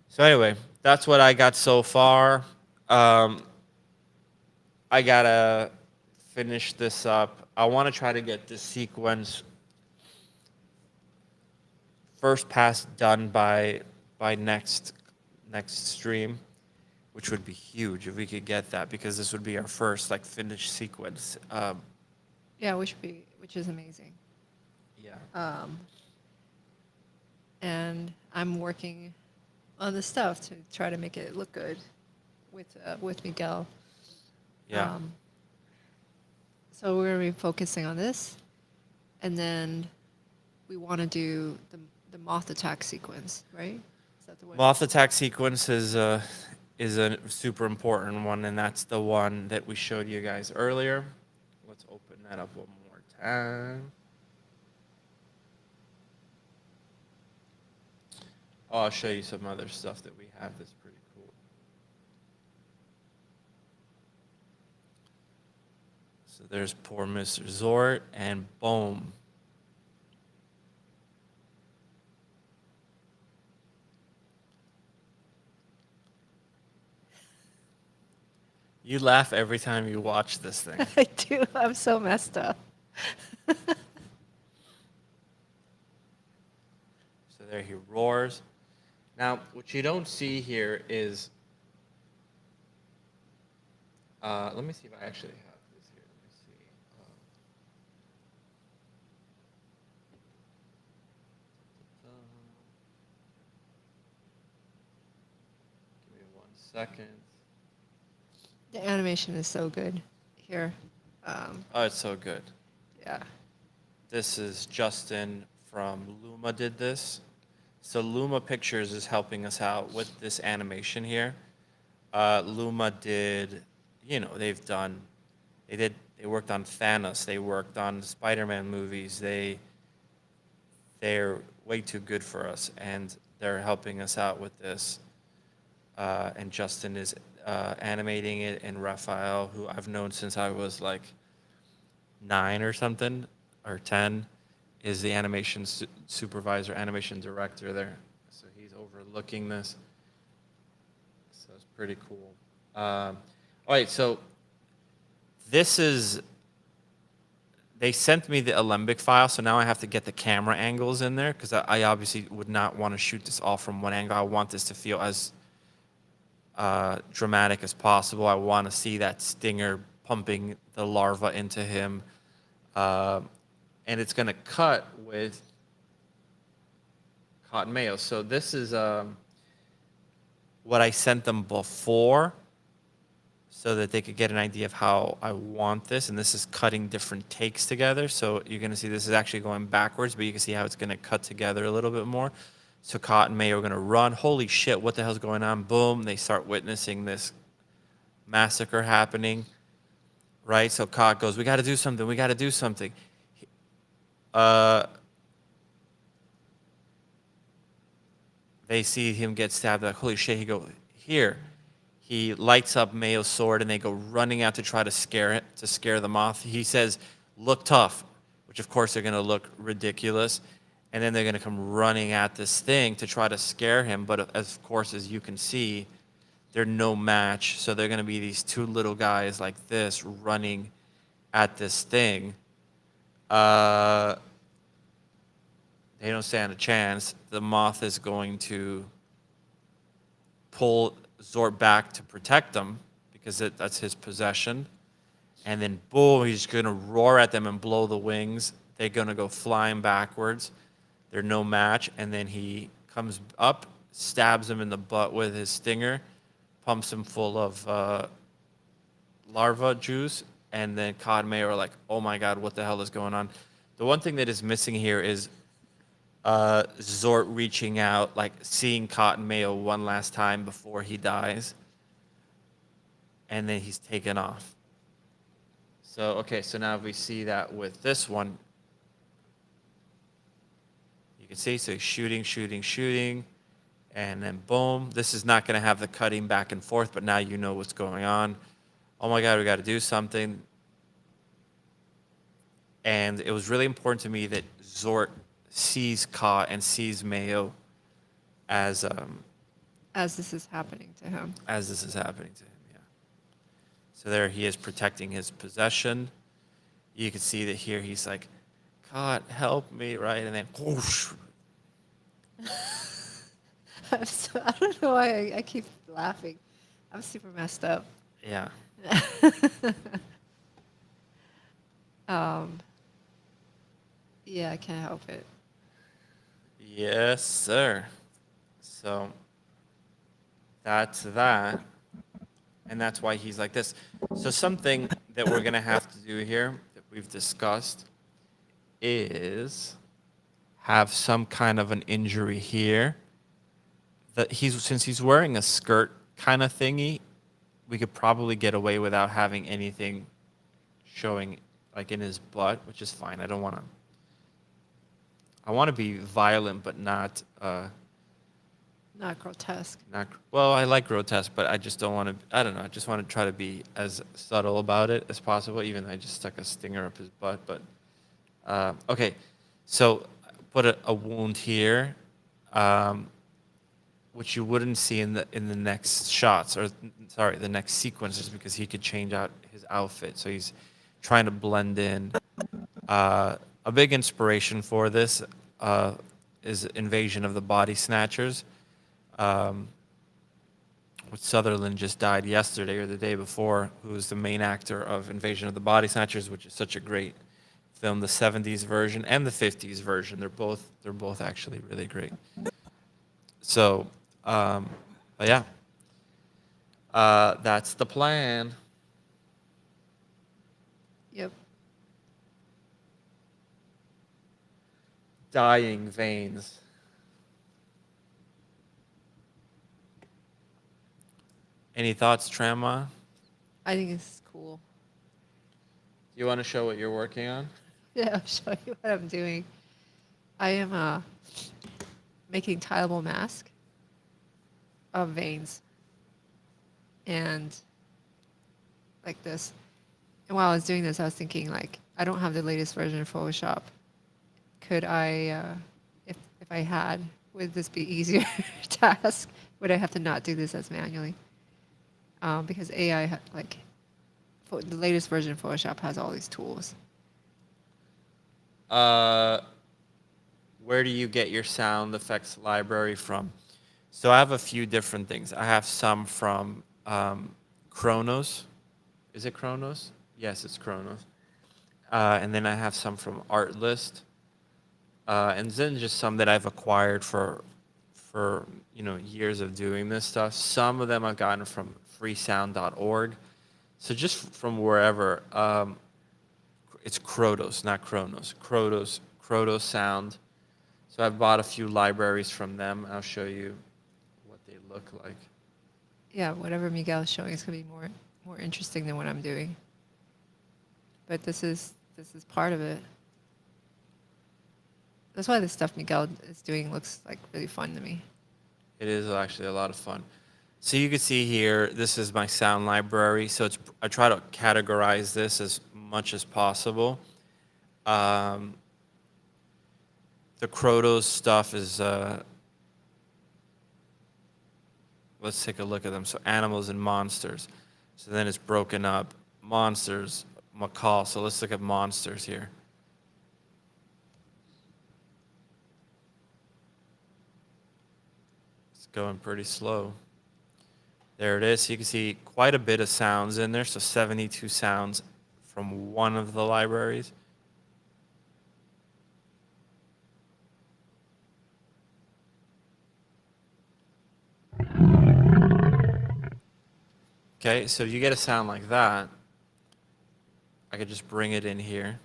So anyway, that's what I got so far. I gotta finish this up. I want to try to get this sequence first pass done by next stream, which would be huge if we could get that, because this would be our first like finished sequence. Yeah, which is amazing. Yeah. And I'm working on the stuff to try to make it look good with Miguel. Yeah. So we're going to be focusing on this, and then we want to do the moth attack sequence, right? Is that the one? Moth attack sequence is a super important one, and that's the one that we showed you guys earlier. Let's open that up one more time. Oh, I'll show you some other stuff that we have that's pretty cool. So there's poor Mr. Zort, and boom. You laugh every time you watch this thing. I do. I'm so messed up. So there he roars. Now, what you don't see here is, let me see if I actually have this here. Let me see. Give me 1 second. The animation is so good here. Oh, it's so good. Yeah. This is Justin from Luma did this. So Luma Pictures is helping us out with this animation here. Luma did, they worked on Thanos, they worked on Spider-Man movies. They're way too good for us, and they're helping us out with this. And Justin is animating it, and Raphael, who I've known since I was like 9 or something, or 10, is the animation supervisor, animation director there. So he's overlooking this. So it's pretty cool. All right, so this is, they sent me the Alembic file, so now I have to get the camera angles in there because I obviously would not want to shoot this all from one angle. I want this to feel as dramatic as possible. I want to see that stinger pumping the larva into him. And it's going to cut with cotton mayo. So this is what I sent them before so that they could get an idea of how I want this. And this is cutting different takes together. So you're going to see this is actually going backwards, but you can see how it's going to cut together a little bit more. So Cotton and Mayo are going to run. Holy shit, what the hell's going on? Boom. They start witnessing this massacre happening, right? So Cot goes, we got to do something. We got to do something. They see him get stabbed. They're like, holy shit. He go, here. He lights up Mayo's sword, and they go running out to try to scare the Moth. He says, look tough, which of course they're going to look ridiculous. And then they're going to come running at this thing to try to scare him. But of course, as you can see, they're no match. So they're going to be these two little guys like this running at this thing. They don't stand a chance. The Moth is going to pull Zort back to protect them because that's his possession. And then, boom, he's going to roar at them and blow the wings. They're going to go flying backwards. They're no match, and then he comes up, stabs him in the butt with his stinger, pumps him full of larva juice, and then Cod and Mayo are like, oh my god, what the hell is going on? The one thing that is missing here is Zort reaching out, like seeing Cotton Mayo one last time before he dies, and then he's taken off. So, okay, so now we see that with this one. You can see, so he's shooting, and then boom. This is not going to have the cutting back and forth, but now you know what's going on. Oh my God, we got to do something. And it was really important to me that Zort sees Ka and sees Mayo as this is happening to him. yeah. So there he is protecting his possession. You can see that here he's like, God, help me, right? And then, whoosh. I don't know why I keep laughing. I'm super messed up. Yeah. Yeah, I can't help it. Yes, sir. So that's that. And that's why he's like this. So something that we're going to have to do here that we've discussed is have some kind of an injury here. That since he's wearing a skirt kind of thingy, we could probably get away without having anything showing like in his butt, which is fine. I want to be violent, but not grotesque. Well, I like grotesque, but I just don't want to. I don't know. I just want to try to be as subtle about it as possible. Even though I just stuck a stinger up his butt, but okay. So put a wound here, which you wouldn't see in the next shots, or sorry, the next sequences, because he could change out his outfit. So he's trying to blend in. A big inspiration for this is Invasion of the Body Snatchers. Which Sutherland just died yesterday or the day before, who was the main actor of Invasion of the Body Snatchers, which is such a great film, the 70s version and the 50s version. They're both actually really great. So, but yeah, that's the plan. Yep. Dying veins. Any thoughts, Trama? I think it's cool. You want to show what you're working on? Yeah, I'll show you what I'm doing. I am making tileable mask of veins. And like this. And while I was doing this, I was thinking, like, I don't have the latest version of Photoshop. Could I, if I had, would this be easier task? Would I have to not do this as manually? Because AI, the latest version of Photoshop has all these tools. where do you get your sound effects library from? So I have a few different things. I have some from Chronos. Is it Chronos? Yes, it's Chronos. And then I have some from Artlist. And then just some that I've acquired for years of doing this stuff. Some of them I've gotten from freesound.org. So just from wherever. It's Krotos, not Chronos. Krotos Sound. So I've bought a few libraries from them. I'll show you what they look like. Yeah, whatever Miguel is showing is going to be more interesting than what I'm doing. But this is part of it. That's why the stuff Miguel is doing looks like really fun to me. It is actually a lot of fun. So you can see here, this is my sound library. So I try to categorize this as much as possible. The Krotos stuff is, let's take a look at them. So animals and monsters. So then it's broken up. Monsters, macaw. So let's look at monsters here. It's going pretty slow. There it is. So you can see quite a bit of sounds in there. So 72 sounds from one of the libraries. Okay, so if you get a sound like that, I could just bring it in here.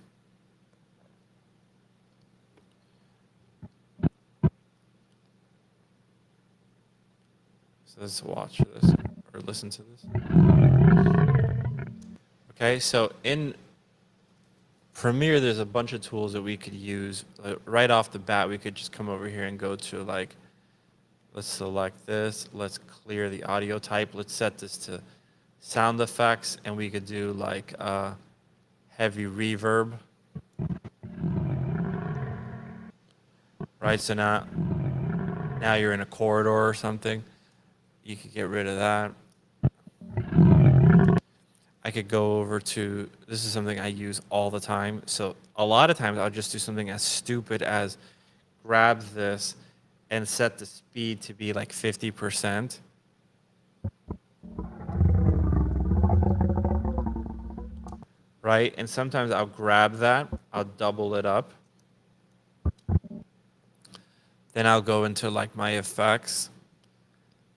So let's watch this or listen to this. Okay, so in Premiere, there's a bunch of tools that we could use. Right off the bat, we could just come over here and go to like, let's select this. Let's clear the audio type. Let's set this to sound effects, and we could do like heavy reverb. Right, so now you're in a corridor or something. You could get rid of that. I could go over to, this is something I use all the time. So a lot of times I'll just do something as stupid as grab this and set the speed to be like 50%. Right? And sometimes I'll grab that, I'll double it up. Then I'll go into like my effects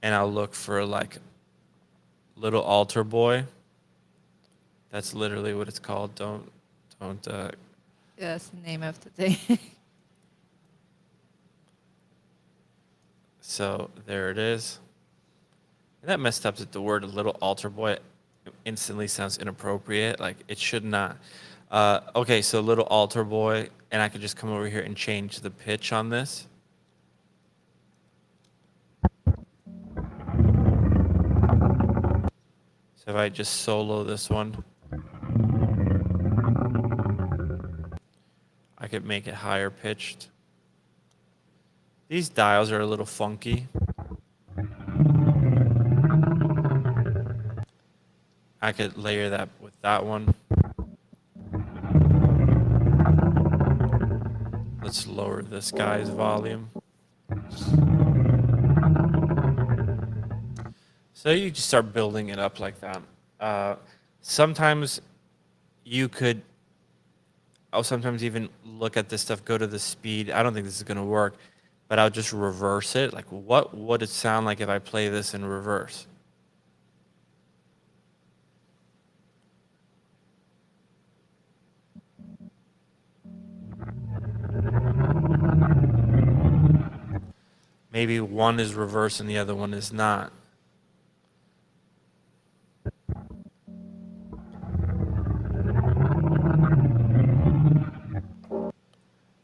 and I'll look for like little altar boy. That's literally what it's called. Don't. Yeah, that's the name of the thing. So there it is. And that messed up that the word little altar boy instantly sounds inappropriate. Like it should not. Okay, so little altar boy, and I could just come over here and change the pitch on this. So if I just solo this one, I could make it higher pitched. These dials are a little funky. I could layer that with that one. Let's lower this guy's volume. So you just start building it up like that. Sometimes I'll sometimes even look at this stuff, go to the speed. I don't think this is going to work, but I'll just reverse it. Like, what would it sound like if I play this in reverse? Maybe one is reverse and the other one is not.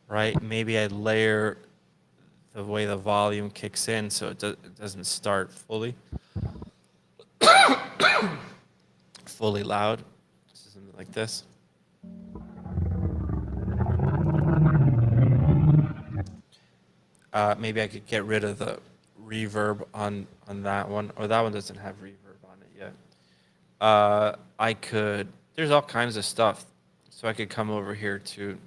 Right? Maybe I layer the way the volume kicks in so it doesn't start fully loud. Something like this. Maybe I could get rid of the reverb on that one, or that one doesn't have reverb on it yet. There's all kinds of stuff. So I could come over here to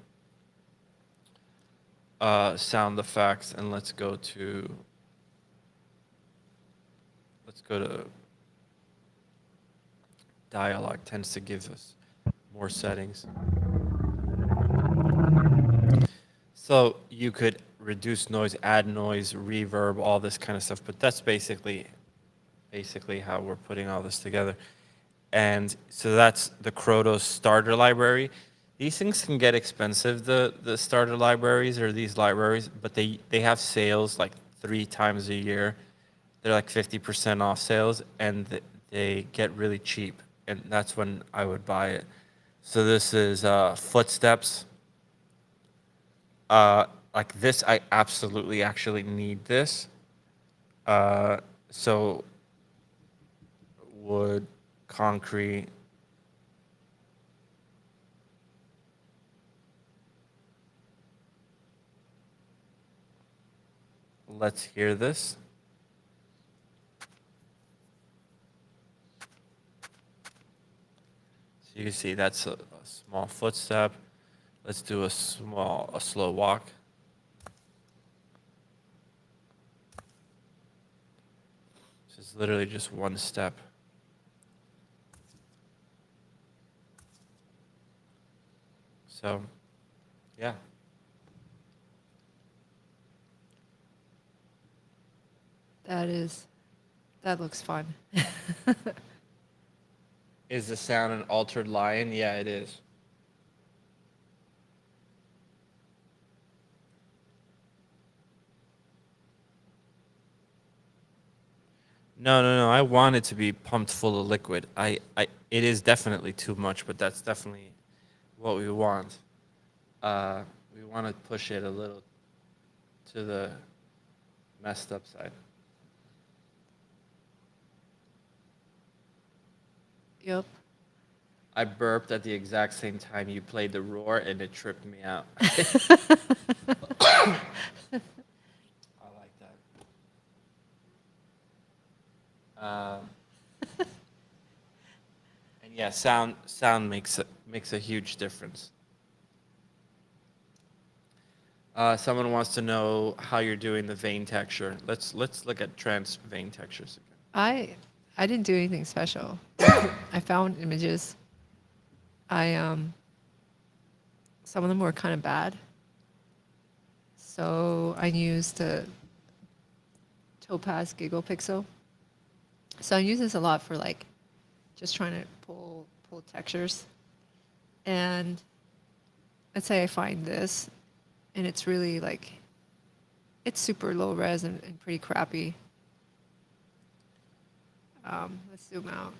sound effects, and let's go to dialogue. Tends to give us more settings. So you could reduce noise, add noise, reverb, all this kind of stuff. But that's basically how we're putting all this together. And so that's the Krotos starter library. These things can get expensive, the starter libraries or these libraries, but they have sales like 3 times a year. They're like 50% off sales, and they get really cheap. And that's when I would buy it. So this is Footsteps. Like this, I absolutely actually need this. So wood, concrete. Let's hear this. So you can see that's a small footstep. Let's do a slow walk. This is literally just one step. So, yeah. That looks fun. Is the sound an altered lion? Yeah, it is. No. I want it to be pumped full of liquid. It is definitely too much, but that's definitely what we want. We want to push it a little to the messed up side. Yep. I burped at the exact same time you played the roar, and it tripped me out. I like that. And yeah, sound makes a huge difference. Someone wants to know how you're doing the vein texture. Let's look at Tran's vein textures again. I didn't do anything special. I found images. Some of them were kind of bad. So I used the Topaz Giggle Pixel. So I use this a lot for like just trying to pull textures. And let's say I find this, and it's really like, it's super low res and pretty crappy. Let's zoom out.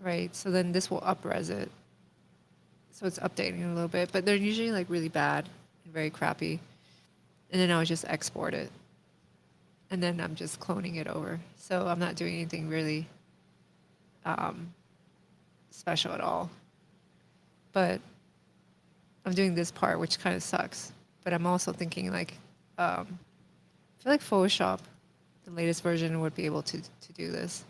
Right, so then this will up-res it. So it's updating a little bit, but they're usually like really bad and very crappy. And then I would just export it. And then I'm just cloning it over. So I'm not doing anything really special at all. But I'm doing this part, which kind of sucks. But I'm also thinking like, I feel like Photoshop, the latest version, would be able to do this.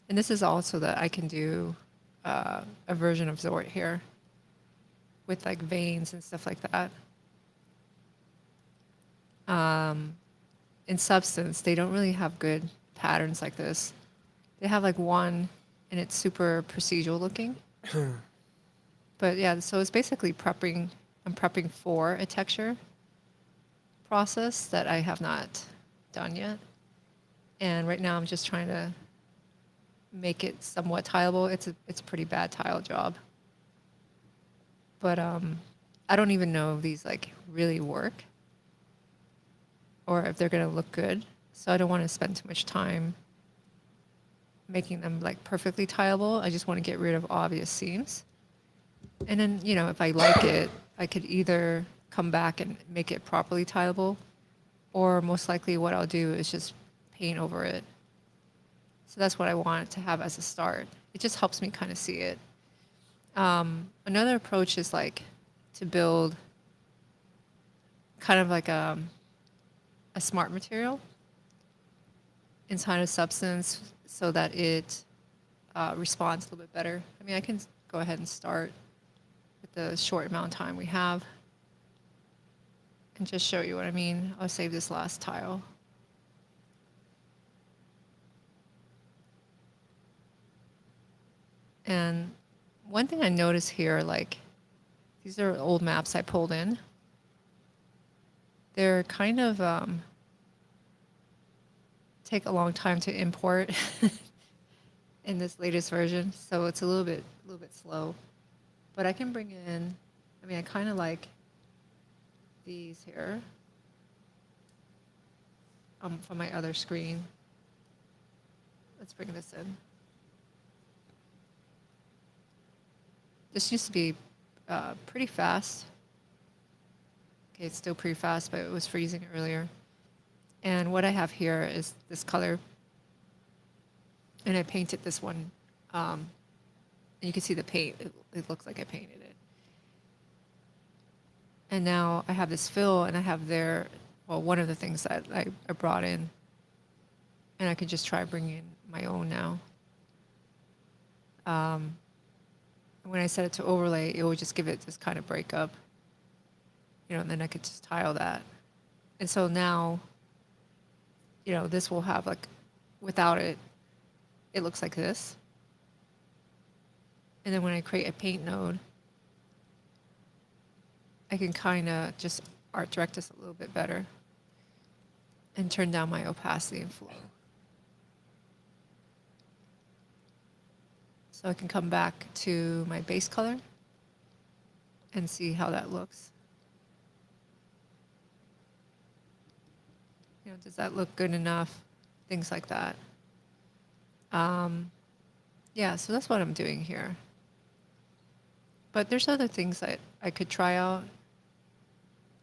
And this is also that I can do a version of Zort here with like veins and stuff like that. In Substance, they don't really have good patterns like this. They have like one, and it's super procedural looking. But yeah, so it's basically prepping. I'm prepping for a texture process that I have not done yet. And right now I'm just trying to make it somewhat tileable. It's a pretty bad tile job. But I don't even know if these like really work or if they're gonna look good. So I don't want to spend too much time making them like perfectly tileable. I just want to get rid of obvious seams. And then, you know, if I like it, I could either come back and make it properly tileable, or most likely what I'll do is just paint over it. So that's what I want to have as a start. It just helps me kind of see it. Another approach is like to build kind of like a smart material inside of Substance so that it responds a little bit better. I mean, I can go ahead and start with the short amount of time we have. and just show you what I mean. I'll save this last tile. And one thing I notice here, like, these are old maps I pulled in. They're kind of take a long time to import in this latest version, so it's a little bit slow. But I can bring in, I mean, I kind of like these here from my other screen. Let's bring this in. This used to be pretty fast. Okay, it's still pretty fast, but it was freezing earlier. And what I have here is this color. And I painted this one. And you can see the paint. It looks like I painted it. And now I have this fill, and I have there, well, one of the things that I brought in. And I could just try bringing in my own now. When I set it to overlay, it would just give it this kind of breakup. You know, and then I could just tile that. And so now, you know, this will have like, without it, it looks like this. And then when I create a paint node, I can kind of just art direct this a little bit better and turn down my opacity and flow. So I can come back to my base color and see how that looks. You know, does that look good enough? Things like that. Yeah, so that's what I'm doing here. But there's other things that I could try out.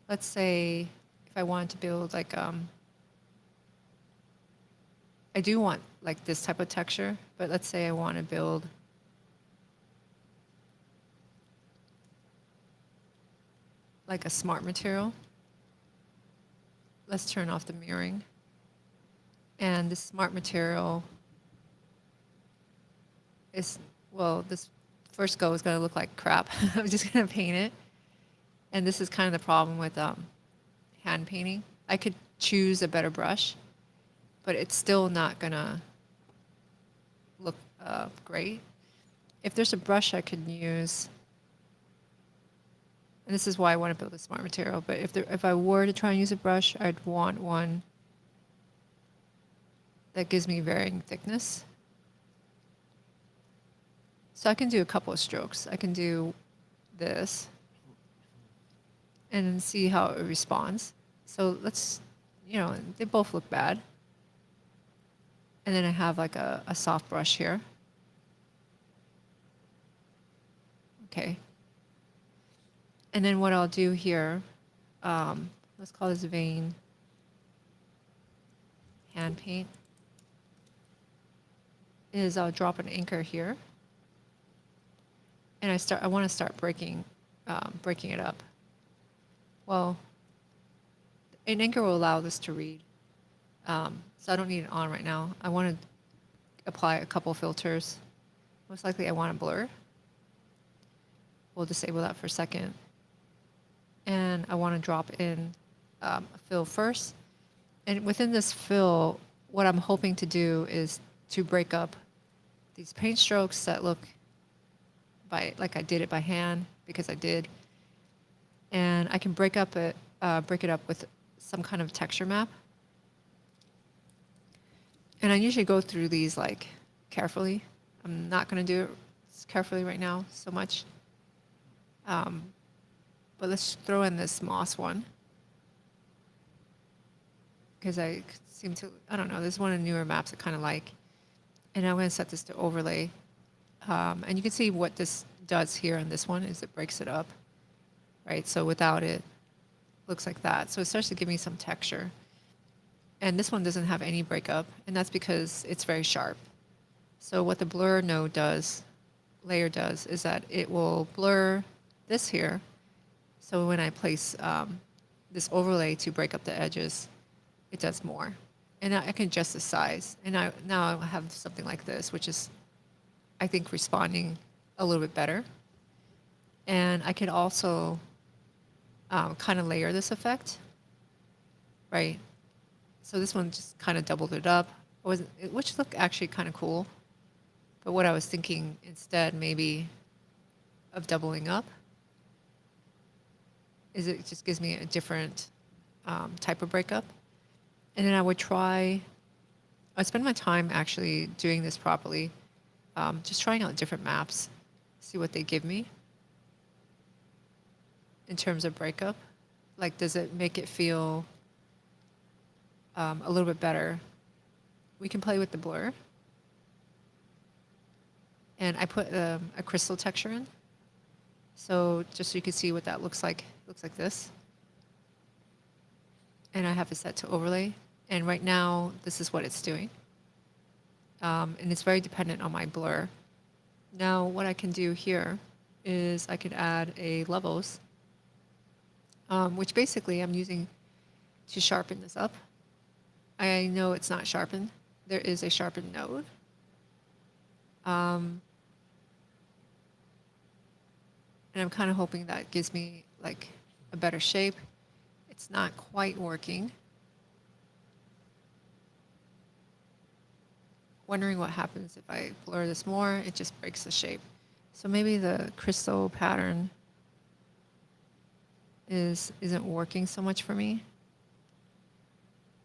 Let's say if I wanted to build like, I do want like this type of texture, but let's say I want to build like a smart material. Let's turn off the mirroring. And this smart material is, well, this first go is going to look like crap. I'm just going to paint it. And this is kind of the problem with hand painting. I could choose a better brush, but it's still not going to look great. If there's a brush I could use, and this is why I want to build a smart material, but if I were to try and use a brush, I'd want one that gives me varying thickness. So I can do a couple of strokes. I can do this and then see how it responds. So let's, you know, they both look bad. And then I have like a soft brush here. Okay. And then what I'll do here, let's call this vein hand paint, is I'll drop an anchor here. And I want to start breaking it up. Well, an anchor will allow this to read. So I don't need it on right now. I want to apply a couple filters. Most likely I want a blur. We'll disable that for a second. And I want to drop in a fill first. And within this fill, what I'm hoping to do is to break up these paint strokes that look like I did it by hand, because I did. And I can break it up with some kind of texture map. And I usually go through these like carefully. I'm not going to do it carefully right now so much. But let's throw in this Moth one. Because I don't know, this is one of the newer maps I kind of like. And I'm going to set this to overlay. And you can see what this does here on this one is it breaks it up, right? So without it, looks like that. So it starts to give me some texture. And this one doesn't have any breakup, and that's because it's very sharp. So what the blur node layer does, is that it will blur this here. So when I place this overlay to break up the edges, it does more. And I can adjust the size. And now I have something like this, which is, I think, responding a little bit better. And I can also kind of layer this effect. right? So this one just kind of doubled it up, which looked actually kind of cool. But what I was thinking instead, maybe, of doubling up, is it just gives me a different type of breakup. And then I spend my time actually doing this properly, just trying out different maps, see what they give me in terms of breakup. Like, does it make it feel a little bit better? We can play with the blur. And I put a crystal texture in. So just so you can see what that looks like. It looks like this. And I have it set to overlay. And right now, this is what it's doing. And it's very dependent on my blur. Now, what I can do here is I can add a levels, which basically I'm using to sharpen this up. I know it's not sharpened. There is a sharpened node. And I'm kind of hoping that gives me like a better shape. It's not quite working. Wondering what happens if I blur this more, it just breaks the shape. So maybe the crystal pattern isn't working so much for me.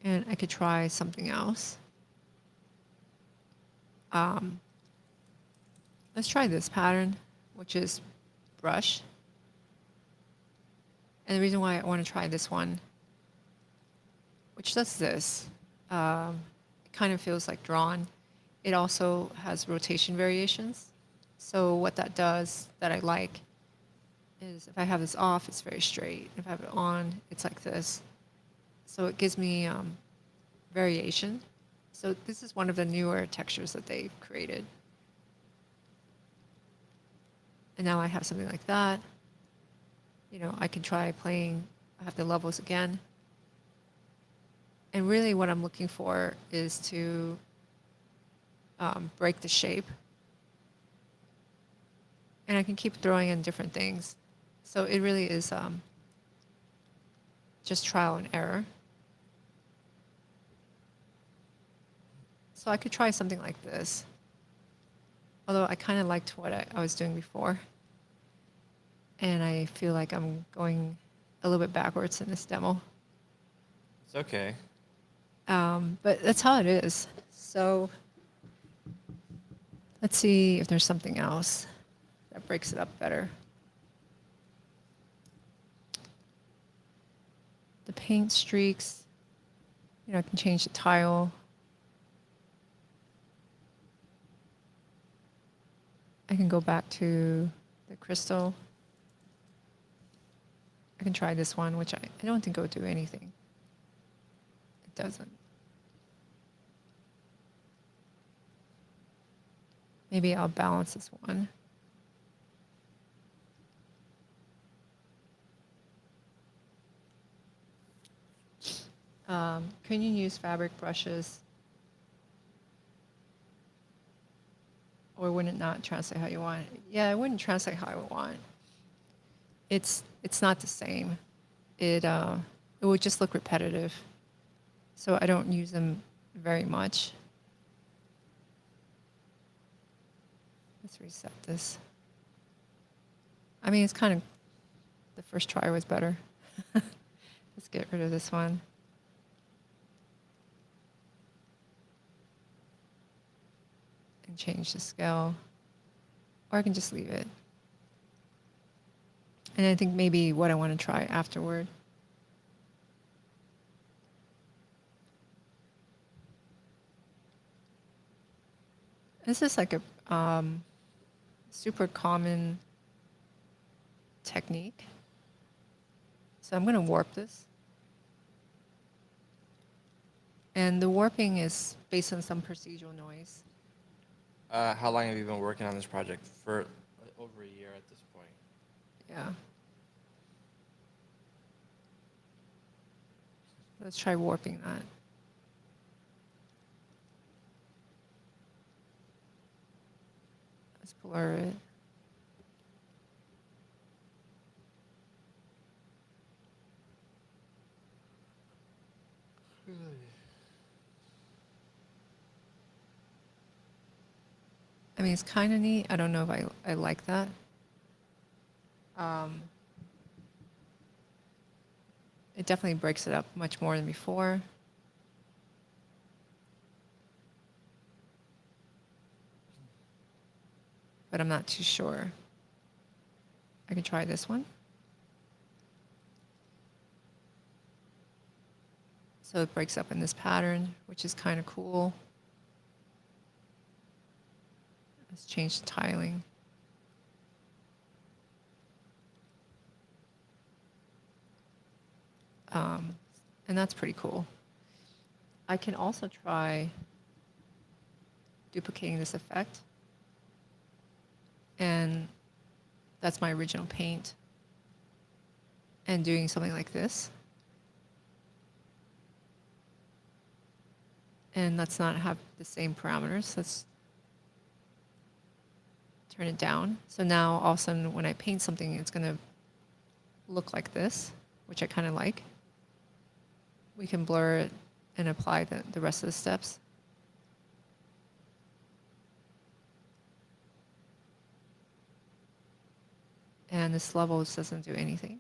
And I could try something else. Let's try this pattern, which is brush. And the reason why I want to try this one, which does this, it kind of feels like drawn. It also has rotation variations. So what that does that I like is if I have this off, it's very straight. If I have it on, it's like this. So it gives me variation. So this is one of the newer textures that they've created. And now I have something like that. You know, I can try playing, I have the levels again. And really what I'm looking for is to break the shape. And I can keep throwing in different things. So it really is just trial and error. So I could try something like this. Although I kind of liked what I was doing before. And I feel like I'm going a little bit backwards in this demo. It's okay. But that's how it is. So let's see if there's something else that breaks it up better. The paint streaks, you know, I can change the tile. I can go back to the crystal. I can try this one, which I don't think it would do anything. It doesn't. Maybe I'll balance this one. Can you use fabric brushes? Or would it not translate how you want it? Yeah, it wouldn't translate how I would want. It's not the same. It would just look repetitive. So I don't use them very much. Let's reset this. I mean, it's kind of, the first try was better. Let's get rid of this one. And change the scale. Or I can just leave it. And I think maybe what I want to try afterward. This is like a super common technique. So I'm going to warp this. And the warping is based on some procedural noise. How long have you been working on this project? For over a year at this point. Yeah. Let's try warping that. Let's blur it. I mean, it's kind of neat. I don't know if I like that. It definitely breaks it up much more than before. But I'm not too sure. I can try this one. So it breaks up in this pattern, which is kind of cool. Let's change the tiling. And that's pretty cool. I can also try duplicating this effect. And that's my original paint. And doing something like this. And let's not have the same parameters. Let's turn it down. So now all of a sudden when I paint something, it's going to look like this, which I kind of like. We can blur it and apply the rest of the steps. And this level just doesn't do anything.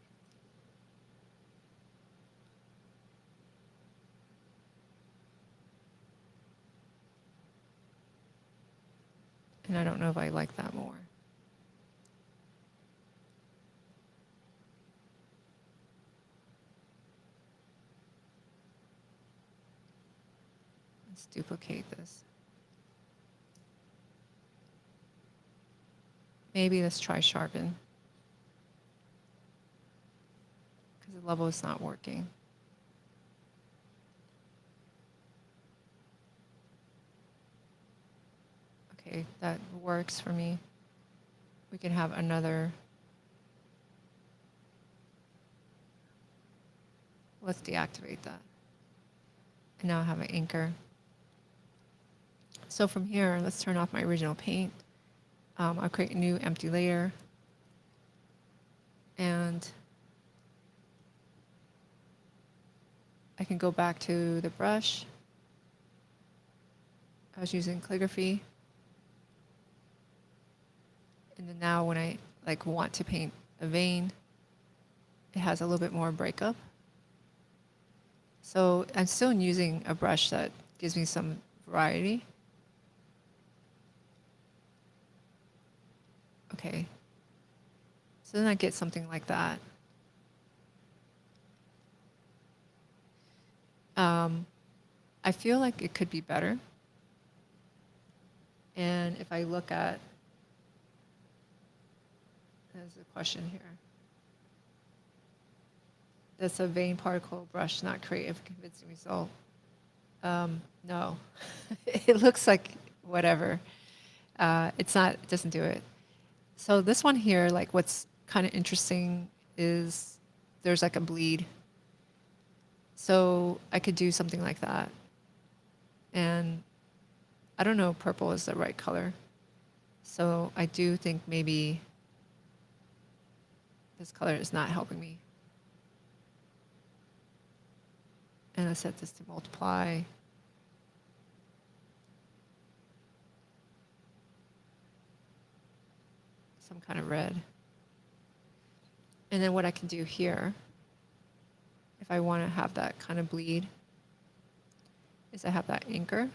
And I don't know if I like that more. Let's duplicate this. Maybe let's try sharpen. Because the level is not working. Okay, that works for me. We can have another. Let's deactivate that. And now I have an anchor. So from here, let's turn off my original paint. I'll create a new empty layer. And I can go back to the brush. I was using calligraphy. And then now when I want to paint a vein, it has a little bit more breakup. So I'm still using a brush that gives me some variety. Okay. So then I get something like that. I feel like it could be better. And if I look at, there's a question here. That's a vein particle brush, not create a convincing result. No, it looks like whatever. It's not, it doesn't do it. So this one here, like what's kind of interesting is there's like a bleed. So I could do something like that. And I don't know if purple is the right color. So I do think maybe this color is not helping me. And I set this to multiply. Some kind of red. And then what I can do here, if I want to have that kind of bleed, is I have that anchor.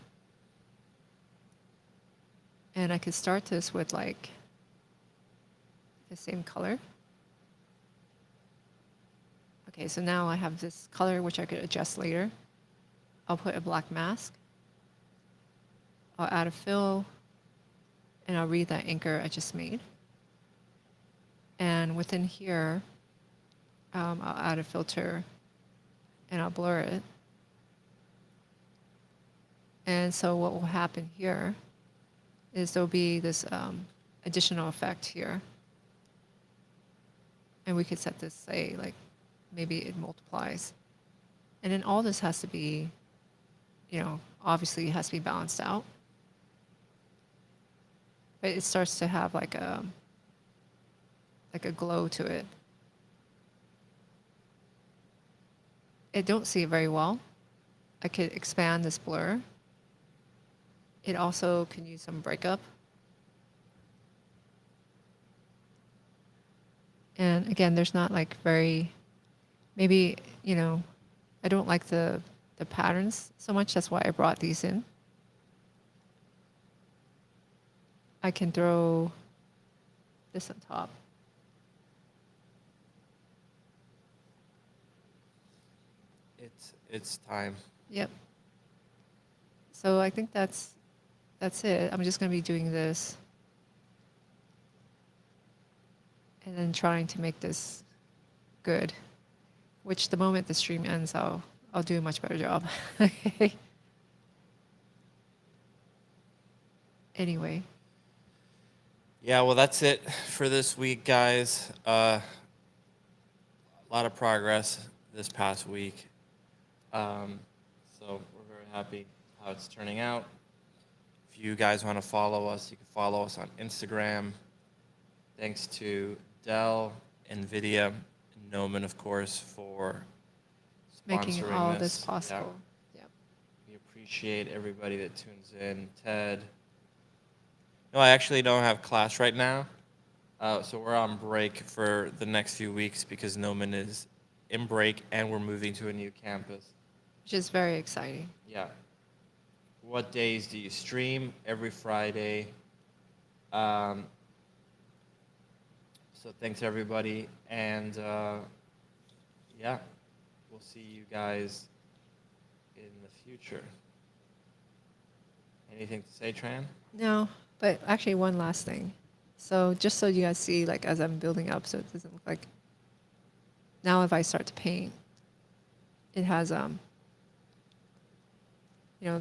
And I could start this with like the same color. Okay, so now I have this color which I could adjust later. I'll put a black mask. I'll add a fill, and I'll read that anchor I just made. And within here, I'll add a filter, and I'll blur it. And so what will happen here is there'll be this additional effect here. And we could set this, say, like, maybe it multiplies. And then all this has to be, you know, obviously it has to be balanced out. But it starts to have like a glow to it. I don't see it very well. I could expand this blur. It also can use some breakup. And again, there's not like very, maybe, I don't like the patterns so much. That's why I brought these in. I can throw this on top. It's time. Yep. So I think that's it. I'm just going to be doing this and then trying to make this good, which the moment the stream ends, I'll do a much better job. Okay. Anyway, Yeah, well, that's it for this week, guys. A lot of progress this past week. So we're very happy how it's turning out. If you guys want to follow us, you can follow us on Instagram. Thanks to Dell, NVIDIA, and Gnomon, of course, for making sponsoring all this. this possible. Yep. We appreciate everybody that tunes in. Ted. No, I actually don't have class right now. So we're on break for the next few weeks because Gnomon is in break and we're moving to a new campus. Which is very exciting. Yeah. What days do you stream? Every Friday. So thanks everybody, and yeah, we'll see you guys in the future. Anything to say, Tran? No, but actually one last thing. So just so you guys see, like as I'm building up, so it doesn't look like, now if I start to paint, it has,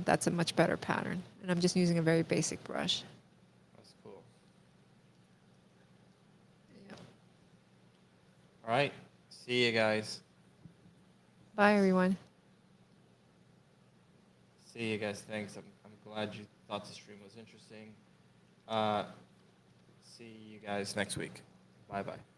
that's a much better pattern. And I'm just using a very basic brush. That's cool. Yeah. All right. See you guys. Bye, everyone. See you guys. Thanks. I'm glad you thought the stream was interesting. See you guys next week. Bye-bye.